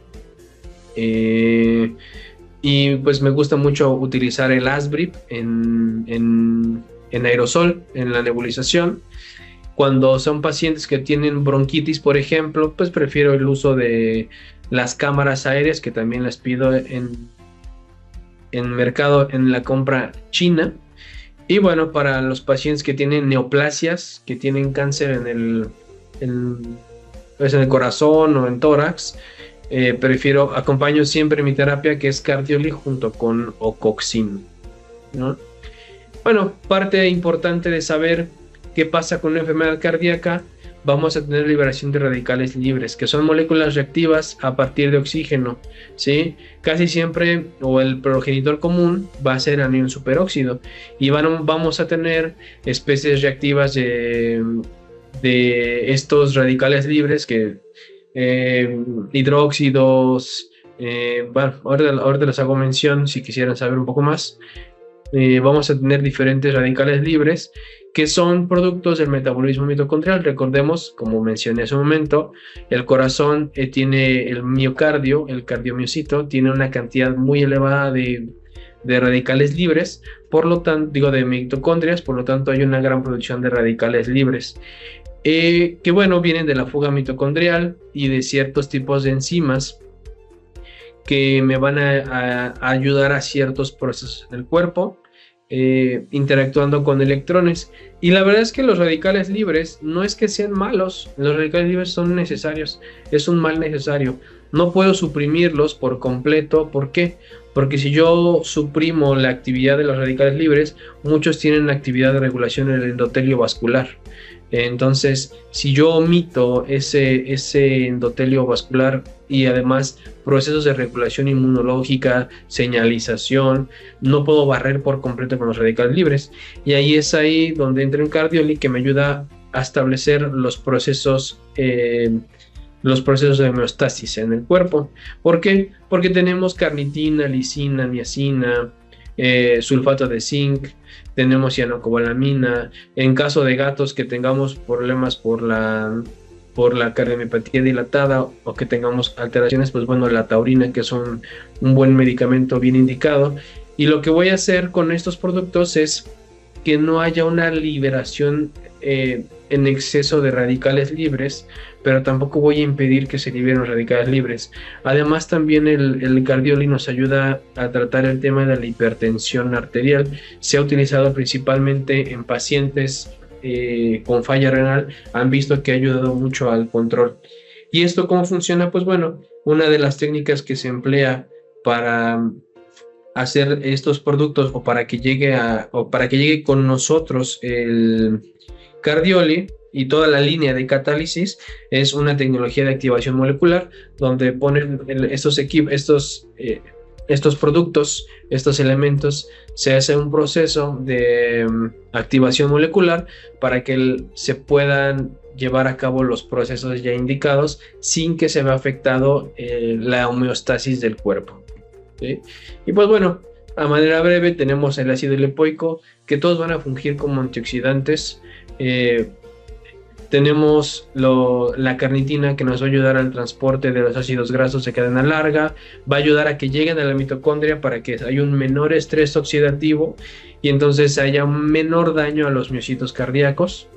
y pues me gusta mucho utilizar el Asbrip en aerosol en la nebulización. Cuando son pacientes que tienen bronquitis, por ejemplo, pues prefiero el uso de las cámaras aéreas, que también las pido en mercado, en la compra china. Y bueno, para los pacientes que tienen neoplasias, que tienen cáncer pues en el corazón o en tórax, acompaño siempre mi terapia, que es Cardioli junto con Ocoxin, ¿no? Bueno, parte importante de saber qué pasa con una enfermedad cardíaca: vamos a tener liberación de radicales libres, que son moléculas reactivas a partir de oxígeno, ¿sí? Casi siempre, o el progenitor común va a ser anión superóxido, y vamos a tener especies reactivas de estos radicales libres, que hidróxidos, bueno, ahorita les hago mención si quisieran saber un poco más. Vamos a tener diferentes radicales libres que son productos del metabolismo mitocondrial. Recordemos, como mencioné hace un momento, el corazón tiene el miocardio, el cardiomiocito, tiene una cantidad muy elevada de radicales libres, por lo tanto, de mitocondrias, por lo tanto hay una gran producción de radicales libres, que bueno, vienen de la fuga mitocondrial y de ciertos tipos de enzimas que me van a ayudar a ciertos procesos del cuerpo, interactuando con electrones. Y la verdad es que los radicales libres no es que sean malos, los radicales libres son necesarios, es un mal necesario. No puedo suprimirlos por completo. ¿Por qué? Porque si yo suprimo la actividad de los radicales libres, muchos tienen actividad de regulación en el endotelio vascular. Entonces, si yo omito ese endotelio vascular y además procesos de regulación inmunológica, señalización, no puedo barrer por completo con los radicales libres. Y ahí es donde entra un Cardioli, que me ayuda a establecer los procesos de homeostasis en el cuerpo. ¿Por qué? Porque tenemos carnitina, lisina, niacina, sulfato de zinc, tenemos cianocobalamina. En caso de gatos que tengamos problemas por la cardiomiopatía dilatada o que tengamos alteraciones, pues bueno, la taurina, que es un buen medicamento bien indicado. Y lo que voy a hacer con estos productos es que no haya una liberación en exceso de radicales libres, pero tampoco voy a impedir que se liberen los radicales libres. Además, también el Cardioli nos ayuda a tratar el tema de la hipertensión arterial. Se ha utilizado principalmente en pacientes con falla renal han visto que ha ayudado mucho al control. ¿Y esto cómo funciona? Pues bueno, una de las técnicas que se emplea para hacer estos productos o para que llegue con nosotros el Cardioli y toda la línea de catálisis es una tecnología de activación molecular donde ponen estos productos, estos elementos, se hace un proceso de activación molecular para que se puedan llevar a cabo los procesos ya indicados sin que se vea afectado la homeostasis del cuerpo. ¿Sí? Y pues bueno, a manera breve tenemos el ácido lipoico, que todos van a fungir como antioxidantes. Tenemos la carnitina, que nos va a ayudar al transporte de los ácidos grasos de cadena larga, va a ayudar a que lleguen a la mitocondria para que haya un menor estrés oxidativo y entonces haya un menor daño a los miocitos cardíacos.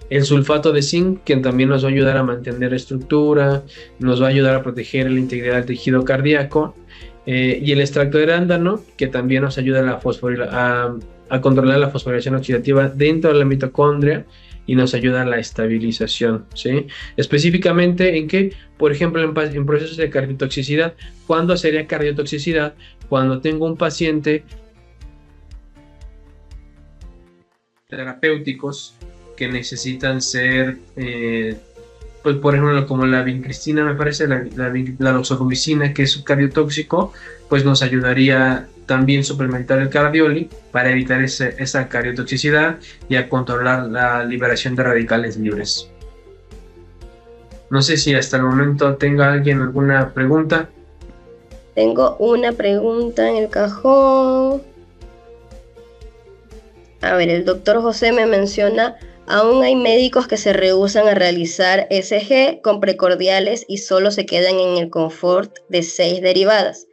El sulfato de zinc, que también nos va a ayudar a mantener estructura, nos va a ayudar a proteger la integridad del tejido cardíaco. Y el extracto de arándano, que también nos ayuda a controlar la fosforilación oxidativa dentro de la mitocondria y nos ayuda a la estabilización, ¿sí? Específicamente en que, por ejemplo, en procesos de cardiotoxicidad. ¿Cuándo sería cardiotoxicidad? Cuando tengo un paciente terapéuticos que necesitan ser, pues por ejemplo, como la vincristina, me parece, la doxorubicina, que es un cardiotóxico, pues nos ayudaría también suplementar el cardioli para evitar esa cardiotoxicidad y a controlar la liberación de radicales libres. No sé si hasta el momento tenga alguien alguna pregunta. Tengo una pregunta en el cajón. A ver, el doctor José me menciona: aún hay médicos que se rehúsan a realizar SG con precordiales y solo se quedan en el confort de 6 derivadas.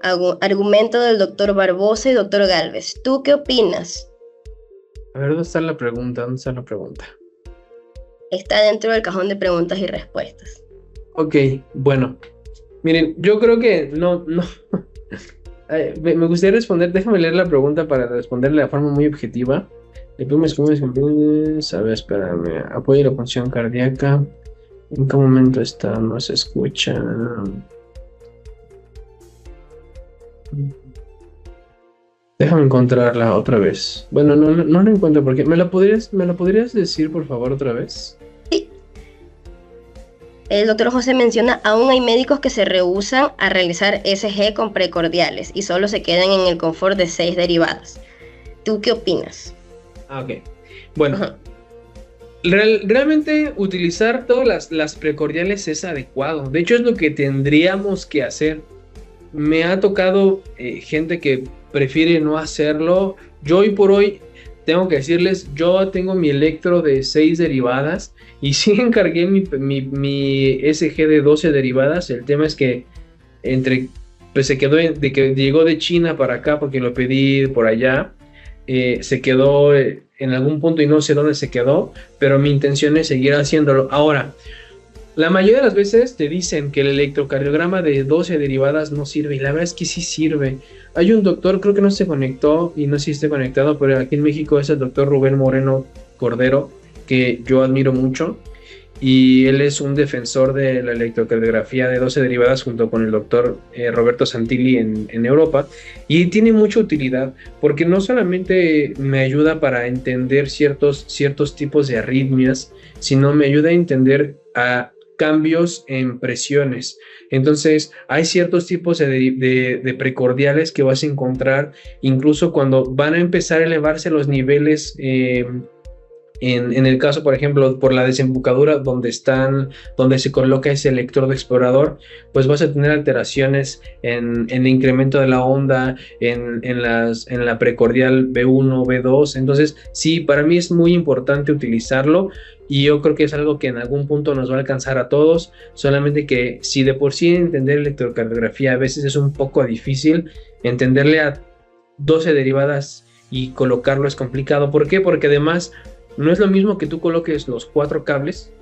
Argumento del doctor Barbosa y doctor Galvez. ¿Tú qué opinas? A ver, ¿dónde está la pregunta? Está dentro del cajón de preguntas y respuestas. Ok, bueno. Miren, yo creo que no. Me gustaría responder, déjame leer la pregunta para responderle de forma muy objetiva. A ver, espérame. Apoyo la función cardíaca. ¿En qué momento está? No se escucha. Déjame encontrarla otra vez. Bueno, no la encuentro porque. ¿Me la podrías decir, por favor, otra vez? Sí. El doctor José menciona: aún hay médicos que se rehúsan a realizar SG con precordiales y solo se quedan en el confort de 6 derivadas. ¿Tú qué opinas? Ok. Bueno. Realmente utilizar todas las precordiales es adecuado. De hecho, es lo que tendríamos que hacer. Me ha tocado gente que prefiere no hacerlo. Yo hoy por hoy tengo que decirles, yo tengo mi electro de 6 derivadas y sí encargué mi SG de 12 derivadas. El tema es que pues se quedó de que llegó de China para acá porque lo pedí por allá. Se quedó en algún punto y no sé dónde se quedó, pero mi intención es seguir haciéndolo. Ahora, la mayoría de las veces te dicen que el electrocardiograma de 12 derivadas no sirve, y la verdad es que sí sirve. Hay un doctor, creo que no se conectó y no sé si esté conectado, pero aquí en México es el doctor Rubén Moreno Cordero, que yo admiro mucho, y él es un defensor de la electrocardiografía de 12 derivadas junto con el doctor Roberto Santilli en Europa, y tiene mucha utilidad porque no solamente me ayuda para entender ciertos tipos de arritmias, sino me ayuda a entender cambios en presiones. Entonces hay ciertos tipos de precordiales que vas a encontrar incluso cuando van a empezar a elevarse los niveles. En el caso, por ejemplo, por la desembocadura donde se coloca ese electrodo explorador, pues vas a tener alteraciones en el incremento de la onda, en la precordial B1, B2. Entonces, sí, para mí es muy importante utilizarlo y yo creo que es algo que en algún punto nos va a alcanzar a todos, solamente que si de por sí entender electrocardiografía a veces es un poco difícil, entenderle a 12 derivadas y colocarlo es complicado. ¿Por qué? Porque además no es lo mismo que tú coloques los 4 cables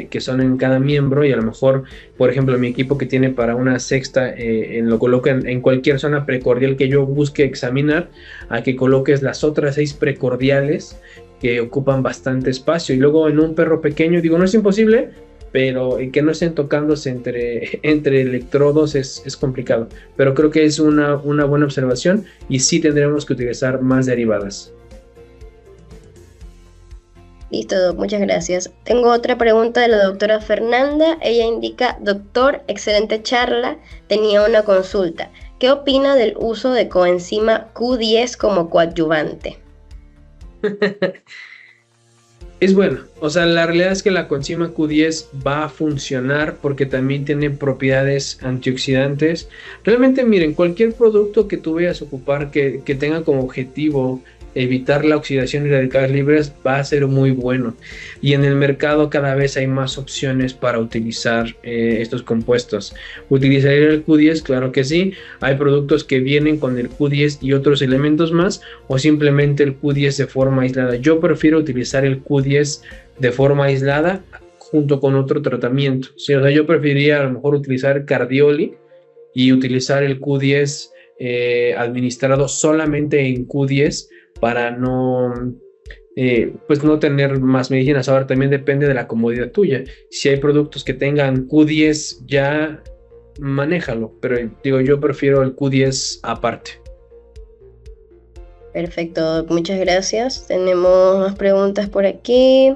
que son en cada miembro y a lo mejor, por ejemplo, mi equipo que tiene para una sexta lo coloca en cualquier zona precordial que yo busque examinar, a que coloques las otras 6 precordiales que ocupan bastante espacio. Y luego en un perro pequeño, digo, no es imposible, pero que no estén tocándose entre electrodos es complicado. Pero creo que es una buena observación y sí tendremos que utilizar más derivadas. Listo, Doc, muchas gracias. Tengo otra pregunta de la doctora Fernanda. Ella indica, doctor, excelente charla, tenía una consulta. ¿Qué opina del uso de coenzima Q10 como coadyuvante? Es bueno, o sea, la realidad es que la coenzima Q10 va a funcionar porque también tiene propiedades antioxidantes. Realmente, miren, cualquier producto que tú vayas a ocupar que tenga como objetivo evitar la oxidación de radicales libres va a ser muy bueno. Y en el mercado cada vez hay más opciones para utilizar estos compuestos. ¿Utilizaría el Q10? Claro que sí. Hay productos que vienen con el Q10 y otros elementos más, o simplemente el Q10 de forma aislada. Yo prefiero utilizar el Q10 de forma aislada junto con otro tratamiento. Sí, o sea, yo preferiría a lo mejor utilizar Cardioli y utilizar el Q10 administrado solamente en Q10 para no, pues no tener más medicinas. Ahora también depende de la comodidad tuya. Si hay productos que tengan Q10 ya, manéjalo, pero digo, yo prefiero el Q10 aparte. Perfecto, Doc, muchas gracias. Tenemos más preguntas por aquí.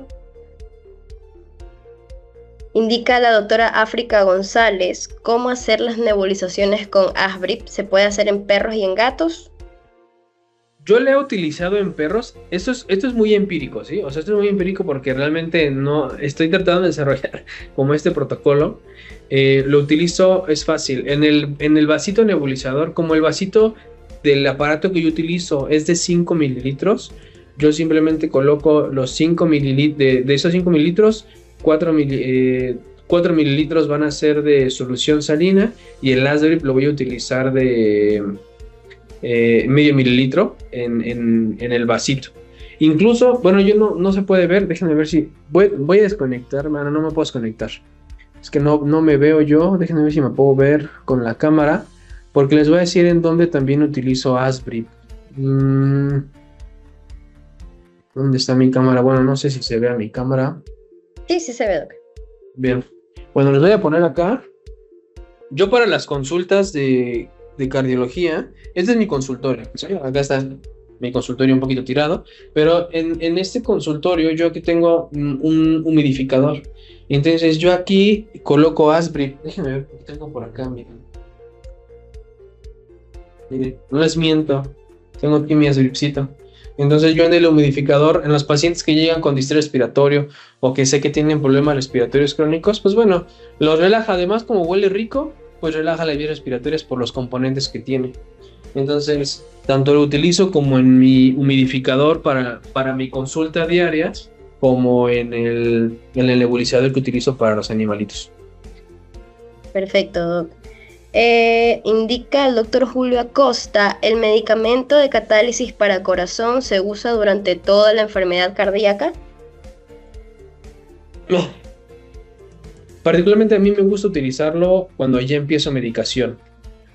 Indica la doctora África González, ¿cómo hacer las nebulizaciones con Asbrip? ¿Se puede hacer en perros y en gatos? Yo le he utilizado en perros. Esto es muy empírico, ¿sí? O sea, esto es muy empírico porque realmente no estoy tratando de desarrollar como este protocolo. Lo utilizo, es fácil. En el vasito nebulizador, como el vasito del aparato que yo utilizo es de 5 mililitros, yo simplemente coloco los 5 mililitros, de esos 5 mililitros, 4 mililitros van a ser de solución salina y el Asbrip lo voy a utilizar de medio mililitro en el vasito. Incluso, bueno, yo no se puede ver, déjenme ver si voy a desconectar, no me puedo desconectar. Es que no me veo yo, déjenme ver si me puedo ver con la cámara, porque les voy a decir en dónde también utilizo Asbrip. ¿Dónde está mi cámara? Bueno, no sé si se ve a mi cámara. Sí, sí se ve, Doc. Bien, bueno, les voy a poner acá. Yo para las consultas de cardiología, este es mi consultorio, ¿sí? Acá está mi consultorio un poquito tirado, pero en este consultorio yo aquí tengo un humidificador, entonces yo aquí coloco Asbrip, déjenme ver qué tengo por acá, miren, no les miento, tengo aquí mi Asbripcito. Entonces yo en el humidificador, en los pacientes que llegan con distrés respiratorio o que sé que tienen problemas respiratorios crónicos, pues bueno, los relaja, además como huele rico, pues relaja las vías respiratorias por los componentes que tiene. Entonces, tanto lo utilizo como en mi humidificador para mi consulta diaria, como en el nebulizador que utilizo para los animalitos. Perfecto, Doc. Indica el doctor Julio Acosta, ¿el medicamento de catálisis para corazón se usa durante toda la enfermedad cardíaca? No. Particularmente a mí me gusta utilizarlo cuando ya empiezo medicación.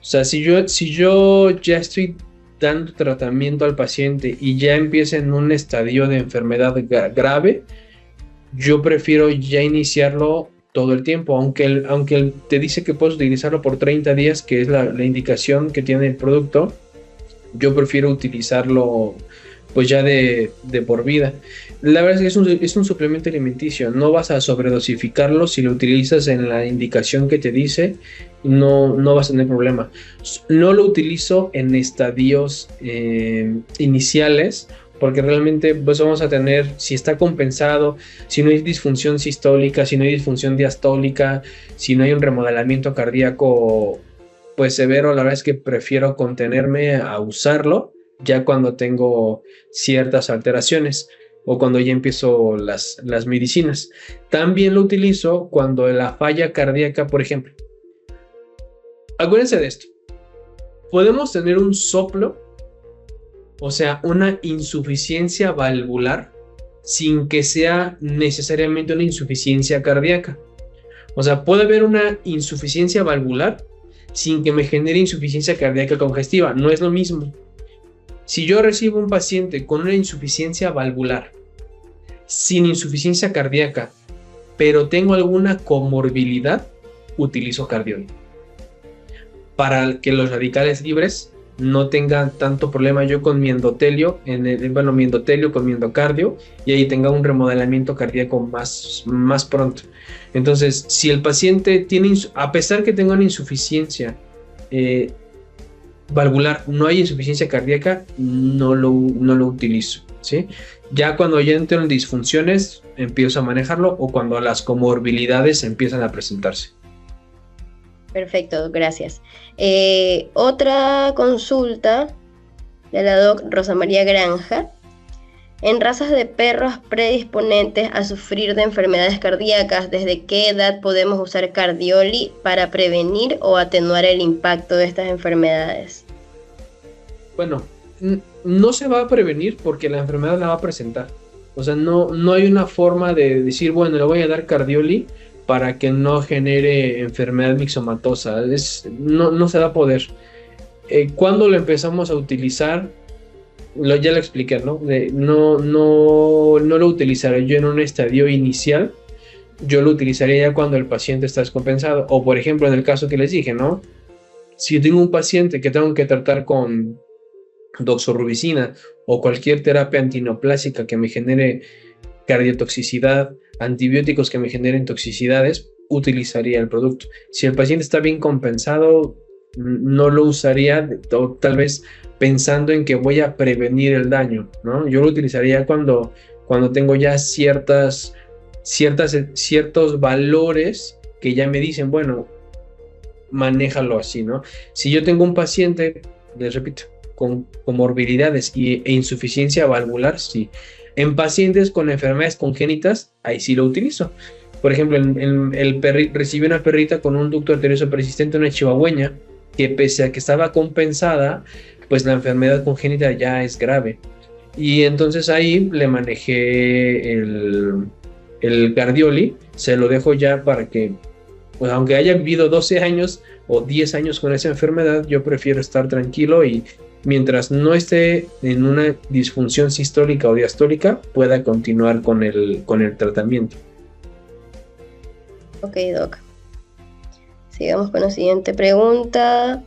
O sea, si yo ya estoy dando tratamiento al paciente y ya empieza en un estadio de enfermedad grave, yo prefiero ya iniciarlo todo el tiempo, aunque él te dice que puedes utilizarlo por 30 días, que es la indicación que tiene el producto, yo prefiero utilizarlo pues ya de por vida. La verdad es que es un suplemento alimenticio, no vas a sobredosificarlo. Si lo utilizas en la indicación que te dice, no vas a tener problema. No lo utilizo en estadios iniciales, porque realmente pues vamos a tener, si está compensado, si no hay disfunción sistólica, si no hay disfunción diastólica, si no hay un remodelamiento cardíaco pues severo, la verdad es que prefiero contenerme a usarlo ya cuando tengo ciertas alteraciones o cuando ya empiezo las medicinas. También lo utilizo cuando la falla cardíaca, por ejemplo. Acuérdense de esto. Podemos tener un soplo, o sea, una insuficiencia valvular, sin que sea necesariamente una insuficiencia cardíaca. O sea, puede haber una insuficiencia valvular sin que me genere insuficiencia cardíaca congestiva. No es lo mismo. Si yo recibo un paciente con una insuficiencia valvular sin insuficiencia cardíaca, pero tengo alguna comorbilidad, utilizo Cardioli. Para que los radicales libres no tengan tanto problema yo con mi endotelio, mi endotelio con mi endocardio, y ahí tenga un remodelamiento cardíaco más pronto. Entonces, si el paciente tiene, a pesar que tenga una insuficiencia valvular, no hay insuficiencia cardíaca, no lo utilizo, ¿sí? Ya cuando ya entro en disfunciones, empiezo a manejarlo, o cuando las comorbilidades empiezan a presentarse. Perfecto, gracias. Otra consulta de la doc Rosa María Granja. En razas de perros predisponentes a sufrir de enfermedades cardíacas, ¿desde qué edad podemos usar Cardioli para prevenir o atenuar el impacto de estas enfermedades? Bueno, no se va a prevenir porque la enfermedad la va a presentar. O sea, no hay una forma de decir, bueno, le voy a dar Cardioli para que no genere enfermedad mixomatosa. No se va a poder. ¿Cuándo lo empezamos a utilizar? Ya lo expliqué, ¿no? No lo utilizaré yo en un estadio inicial. Yo lo utilizaría ya cuando el paciente está descompensado. O por ejemplo, en el caso que les dije, ¿no? Si tengo un paciente que tengo que tratar con doxorubicina o cualquier terapia antineoplásica que me genere cardiotoxicidad, antibióticos que me generen toxicidades, utilizaría el producto. Si el paciente está bien compensado, no lo usaría, o tal vez pensando en que voy a prevenir el daño, ¿no? Yo lo utilizaría cuando tengo ya ciertos valores que ya me dicen, bueno, manéjalo así, ¿no? Si yo tengo un paciente, les repito, con comorbilidades e insuficiencia valvular, sí. En pacientes con enfermedades congénitas, ahí sí lo utilizo. Por ejemplo, recibí una perrita con un ducto arterioso persistente, una chihuahueña, que pese a que estaba compensada, pues la enfermedad congénita ya es grave. Y entonces ahí le manejé el Cardioli, se lo dejo ya para que, pues aunque haya vivido 12 años o 10 años con esa enfermedad, yo prefiero estar tranquilo y mientras no esté en una disfunción sistólica o diastólica, pueda continuar con el tratamiento. Ok, doc. Sigamos con la siguiente pregunta.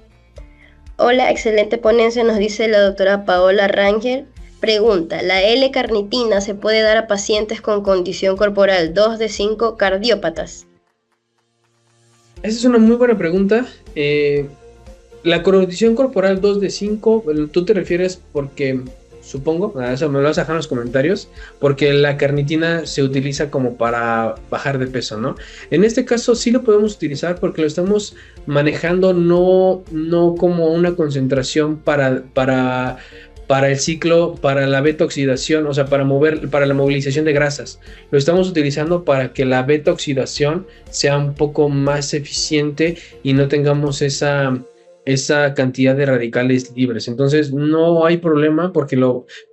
Hola, excelente ponencia, nos dice la doctora Paola Rangel. Pregunta, ¿la L-carnitina se puede dar a pacientes con condición corporal 2 de 5 cardiópatas? Esa es una muy buena pregunta. La condición corporal 2 de 5, tú te refieres porque, supongo, a eso me lo vas a dejar en los comentarios, porque la carnitina se utiliza como para bajar de peso, ¿no? En este caso sí lo podemos utilizar porque lo estamos manejando no como una concentración para el ciclo, para la beta oxidación, o sea, para la movilización de grasas. Lo estamos utilizando para que la beta oxidación sea un poco más eficiente y no tengamos esa cantidad de radicales libres. Entonces no hay problema porque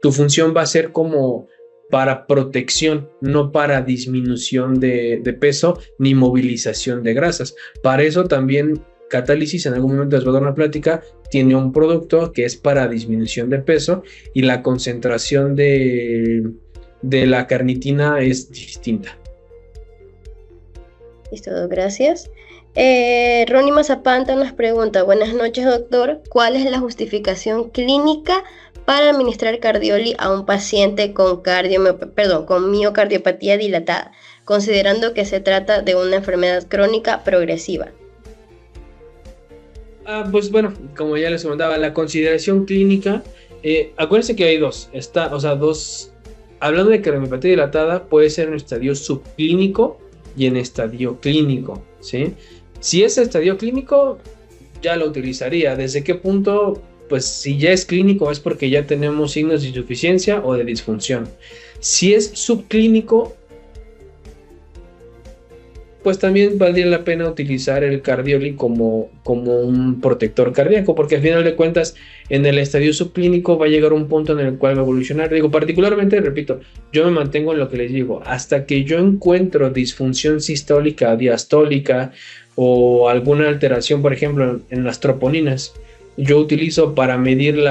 tu función va a ser como para protección, no para disminución de peso ni movilización de grasas. Para eso también Catálisis, en algún momento les voy a dar una plática, tiene un producto que es para disminución de peso y la concentración de la carnitina es distinta. Listo, gracias. Ronnie Mazapanta nos pregunta, buenas noches doctor, ¿cuál es la justificación clínica para administrar Cardioli a un paciente con miocardiopatía dilatada, considerando que se trata de una enfermedad crónica progresiva? Pues bueno, como ya les comentaba, la consideración clínica, acuérdense que hay dos, hablando de cardiopatía dilatada, puede ser en estadio subclínico y en estadio clínico, ¿sí? Si es estadio clínico, ya lo utilizaría. ¿Desde qué punto? Pues si ya es clínico es porque ya tenemos signos de insuficiencia o de disfunción. Si es subclínico, pues también valdría la pena utilizar el Cardioli como un protector cardíaco, porque al final de cuentas, en el estadio subclínico va a llegar un punto en el cual va a evolucionar. Digo, particularmente, repito, yo me mantengo en lo que les digo, hasta que yo encuentro disfunción sistólica, diastólica o alguna alteración, por ejemplo, en las troponinas, yo utilizo para medir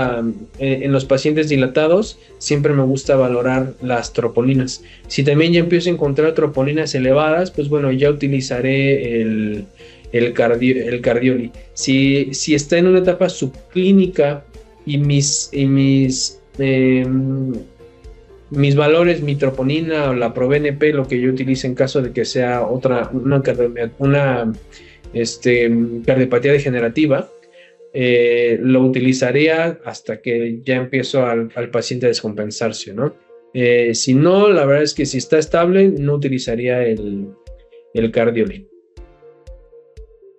en los pacientes dilatados, siempre me gusta valorar las troponinas. Si también ya empiezo a encontrar troponinas elevadas, pues bueno, ya utilizaré el cardioli. Si está en una etapa subclínica y mis valores, mi troponina o la ProBNP, lo que yo utilice en caso de que sea una cardiopatía degenerativa, lo utilizaría hasta que ya empiezo al paciente a descompensarse, ¿no? Si no, la verdad es que si está estable, no utilizaría el cardioli.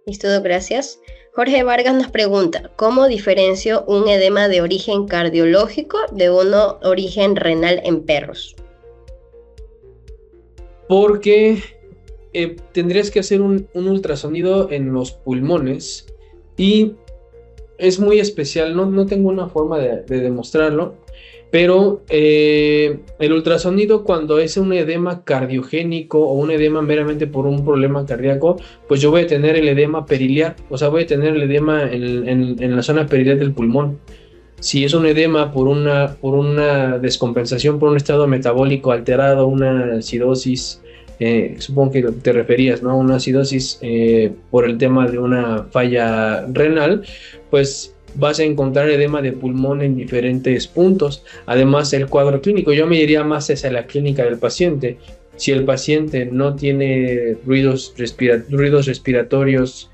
Listo, gracias. Jorge Vargas nos pregunta, ¿cómo diferencio un edema de origen cardiológico de uno de origen renal en perros? Porque tendrías que hacer un ultrasonido en los pulmones y es muy especial, no tengo una forma de demostrarlo, pero el ultrasonido, cuando es un edema cardiogénico o un edema meramente por un problema cardíaco, pues yo voy a tener el edema periliar, o sea, voy a tener el edema en la zona periliar del pulmón. Si es un edema por una descompensación, por un estado metabólico alterado, una acidosis, supongo que te referías, ¿no? Una acidosis por el tema de una falla renal, pues vas a encontrar edema de pulmón en diferentes puntos. Además, el cuadro clínico, yo me diría más hacia la clínica del paciente. Si el paciente no tiene ruidos respiratorios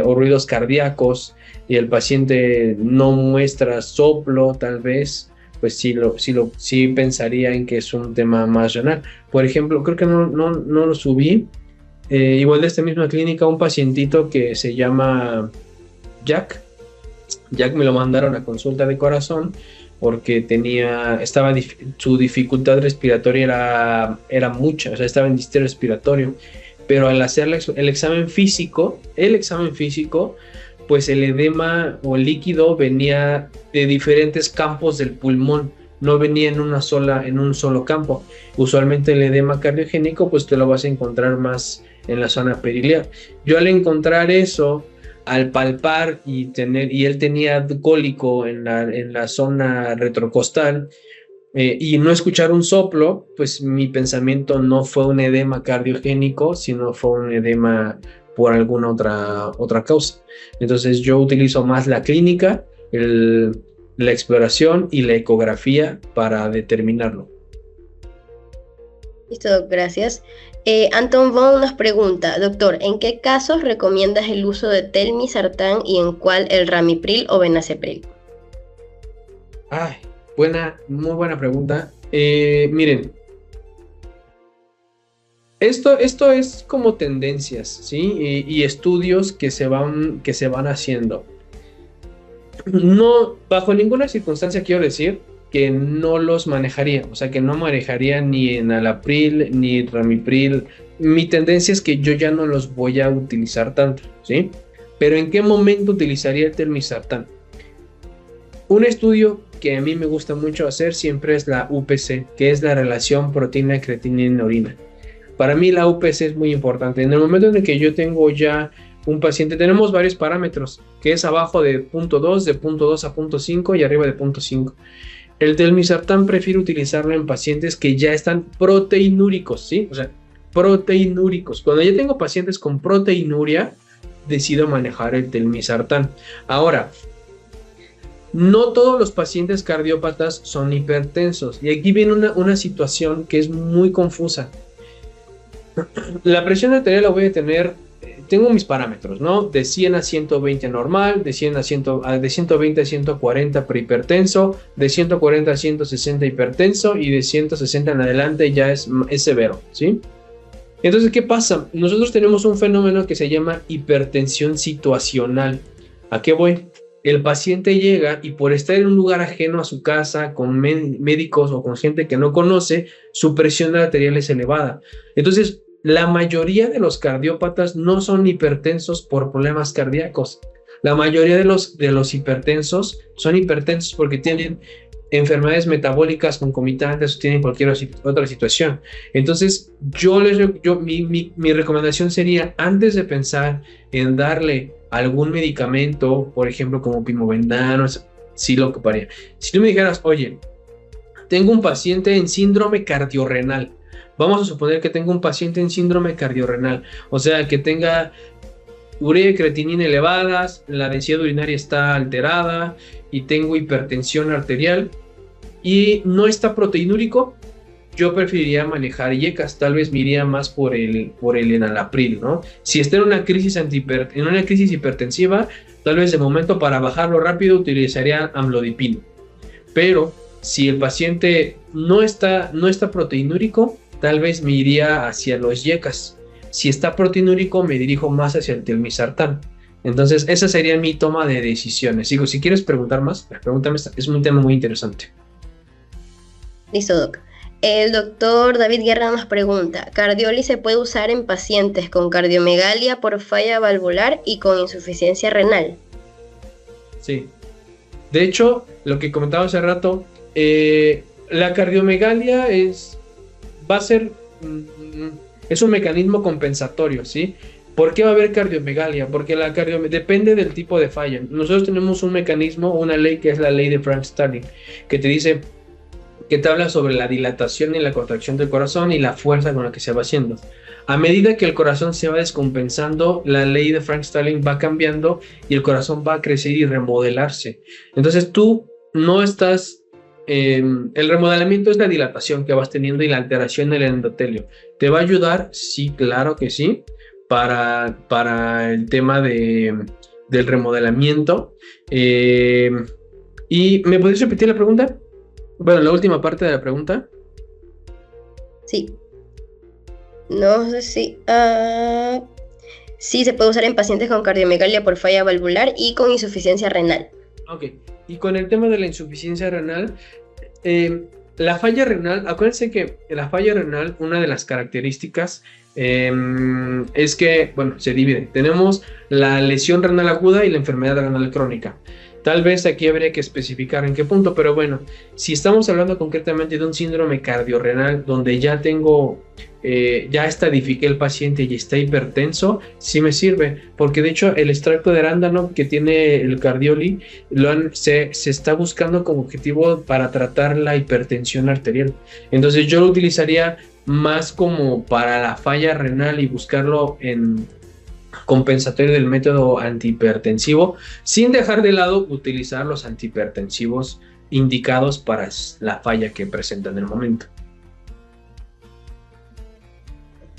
o ruidos cardíacos y el paciente no muestra soplo, tal vez, pues sí pensaría en que es un tema más renal. Por ejemplo, creo que no lo subí. Igual de esta misma clínica, un pacientito que se llama Jack me lo mandaron a consulta de corazón porque su dificultad respiratoria era mucha, o sea, estaba en distrés respiratorio, pero al hacer el examen físico, pues el edema o el líquido venía de diferentes campos del pulmón, no venía en un solo campo. Usualmente el edema cardiogénico pues te lo vas a encontrar más en la zona periliar. Yo al encontrar eso, al palpar y él tenía cólico en la zona retrocostal y no escuchar un soplo, pues mi pensamiento no fue un edema cardiogénico, sino fue un edema por alguna otra causa. Entonces yo utilizo más la clínica, la exploración y la ecografía para determinarlo. Listo, gracias. Anton Von nos pregunta, doctor, ¿en qué casos recomiendas el uso de telmisartán y en cuál el ramipril o benacepril? Ay, muy buena pregunta. Miren, esto es como tendencias, ¿sí? Y estudios que se van haciendo. No, bajo ninguna circunstancia quiero decir que no los manejaría, o sea, que no manejaría ni enalapril ni ramipril. Mi tendencia es que yo ya no los voy a utilizar tanto, ¿sí? Pero ¿en qué momento utilizaría el telmisartán? Un estudio que a mí me gusta mucho hacer siempre es la UPC, que es la relación proteína-creatinina en orina. Para mí la UPC es muy importante. En el momento en el que yo tengo ya un paciente, tenemos varios parámetros, que es abajo de 0.2, de 0.2 a 0.5 y arriba de 0.5. El telmisartán prefiero utilizarlo en pacientes que ya están proteinúricos, ¿sí? O sea, proteinúricos. Cuando ya tengo pacientes con proteinuria, decido manejar el telmisartán. Ahora, no todos los pacientes cardiópatas son hipertensos. Y aquí viene una situación que es muy confusa. La presión arterial la voy a tener, tengo mis parámetros, ¿no? De 100 a 120 normal, de 120 a 140 prehipertenso, de 140 a 160 hipertenso y de 160 en adelante ya es severo, ¿sí? Entonces, ¿qué pasa? Nosotros tenemos un fenómeno que se llama hipertensión situacional. ¿A qué voy? El paciente llega y por estar en un lugar ajeno a su casa, con médicos o con gente que no conoce, su presión arterial es elevada. Entonces, la mayoría de los cardiópatas no son hipertensos por problemas cardíacos. La mayoría de los hipertensos son hipertensos porque tienen enfermedades metabólicas concomitantes o tienen cualquier otra situación. Entonces, mi recomendación sería, antes de pensar en darle algún medicamento, por ejemplo, como Pimobendan, sí lo ocuparía. Si tú me dijeras, oye, tengo un paciente en síndrome cardiorrenal, vamos a suponer que tengo un paciente en síndrome cardiorrenal, o sea, que tenga urea y creatinina elevadas, la densidad urinaria está alterada y tengo hipertensión arterial y no está proteinúrico, yo preferiría manejar IECAS, tal vez me iría más por el enalapril, ¿no? Si está en una crisis en una crisis hipertensiva, tal vez de momento para bajarlo rápido utilizaría amlodipino. Pero si el paciente no está proteinúrico, tal vez me iría hacia los IECAS. Si está proteinúrico, me dirijo más hacia el telmisartán. Entonces, esa sería mi toma de decisiones. Digo, si quieres preguntar más, pregúntame, es un tema muy interesante. Listo, Doc. El doctor David Guerra nos pregunta, ¿Cardioli se puede usar en pacientes con cardiomegalia por falla valvular y con insuficiencia renal? Sí. De hecho, lo que comentaba hace rato, la cardiomegalia es un mecanismo compensatorio, ¿sí? ¿Por qué va a haber cardiomegalia? Porque depende del tipo de falla. Nosotros tenemos un mecanismo, una ley que es la ley de Frank-Starling, que te habla sobre la dilatación y la contracción del corazón y la fuerza con la que se va haciendo. A medida que el corazón se va descompensando, la ley de Frank-Starling va cambiando y el corazón va a crecer y remodelarse. Entonces tú no estás... el remodelamiento es la dilatación que vas teniendo y la alteración del endotelio. ¿Te va a ayudar? Sí, claro que sí, para el tema del remodelamiento. ¿Y me podrías repetir la pregunta? Bueno, la última parte de la pregunta. Sí. No sé si... sí, se puede usar en pacientes con cardiomegalia por falla valvular y con insuficiencia renal. Ok, y con el tema de la insuficiencia renal, la falla renal, acuérdense que la falla renal, una de las características es que, bueno, se divide. Tenemos la lesión renal aguda y la enfermedad renal crónica. Tal vez aquí habría que especificar en qué punto, pero bueno, si estamos hablando concretamente de un síndrome cardiorrenal donde ya ya estadifiqué el paciente y está hipertenso, sí me sirve, porque de hecho el extracto de arándano que tiene el Cardioli se está buscando como objetivo para tratar la hipertensión arterial. Entonces yo lo utilizaría más como para la falla renal y buscarlo en compensatorio del método antihipertensivo, sin dejar de lado utilizar los antihipertensivos indicados para la falla que presenta en el momento.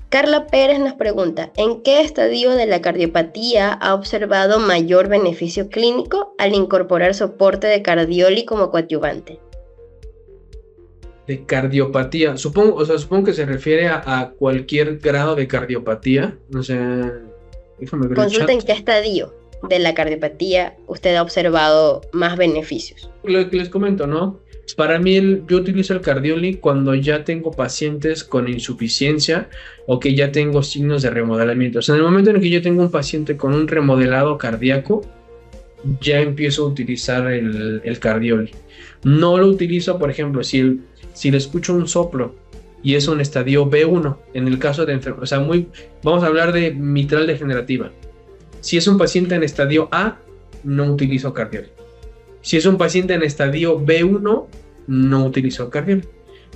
Carla Pérez nos pregunta, ¿en qué estadio de la cardiopatía ha observado mayor beneficio clínico al incorporar soporte de Cardioli como coadyuvante? De cardiopatía, supongo que se refiere a cualquier grado de cardiopatía, no sé. Consulta en qué estadio de la cardiopatía usted ha observado más beneficios. Lo que les comento, ¿no? Para mí, yo utilizo el Cardioli cuando ya tengo pacientes con insuficiencia o que ya tengo signos de remodelamiento. O sea, en el momento en que yo tengo un paciente con un remodelado cardíaco, ya empiezo a utilizar el Cardioli. No lo utilizo, por ejemplo, si le escucho un soplo y es un estadio B1, en el caso de enfermedad, o sea, vamos a hablar de mitral degenerativa. Si es un paciente en estadio A, no utilizo Cardioli. Si es un paciente en estadio B1, no utilizo Cardioli.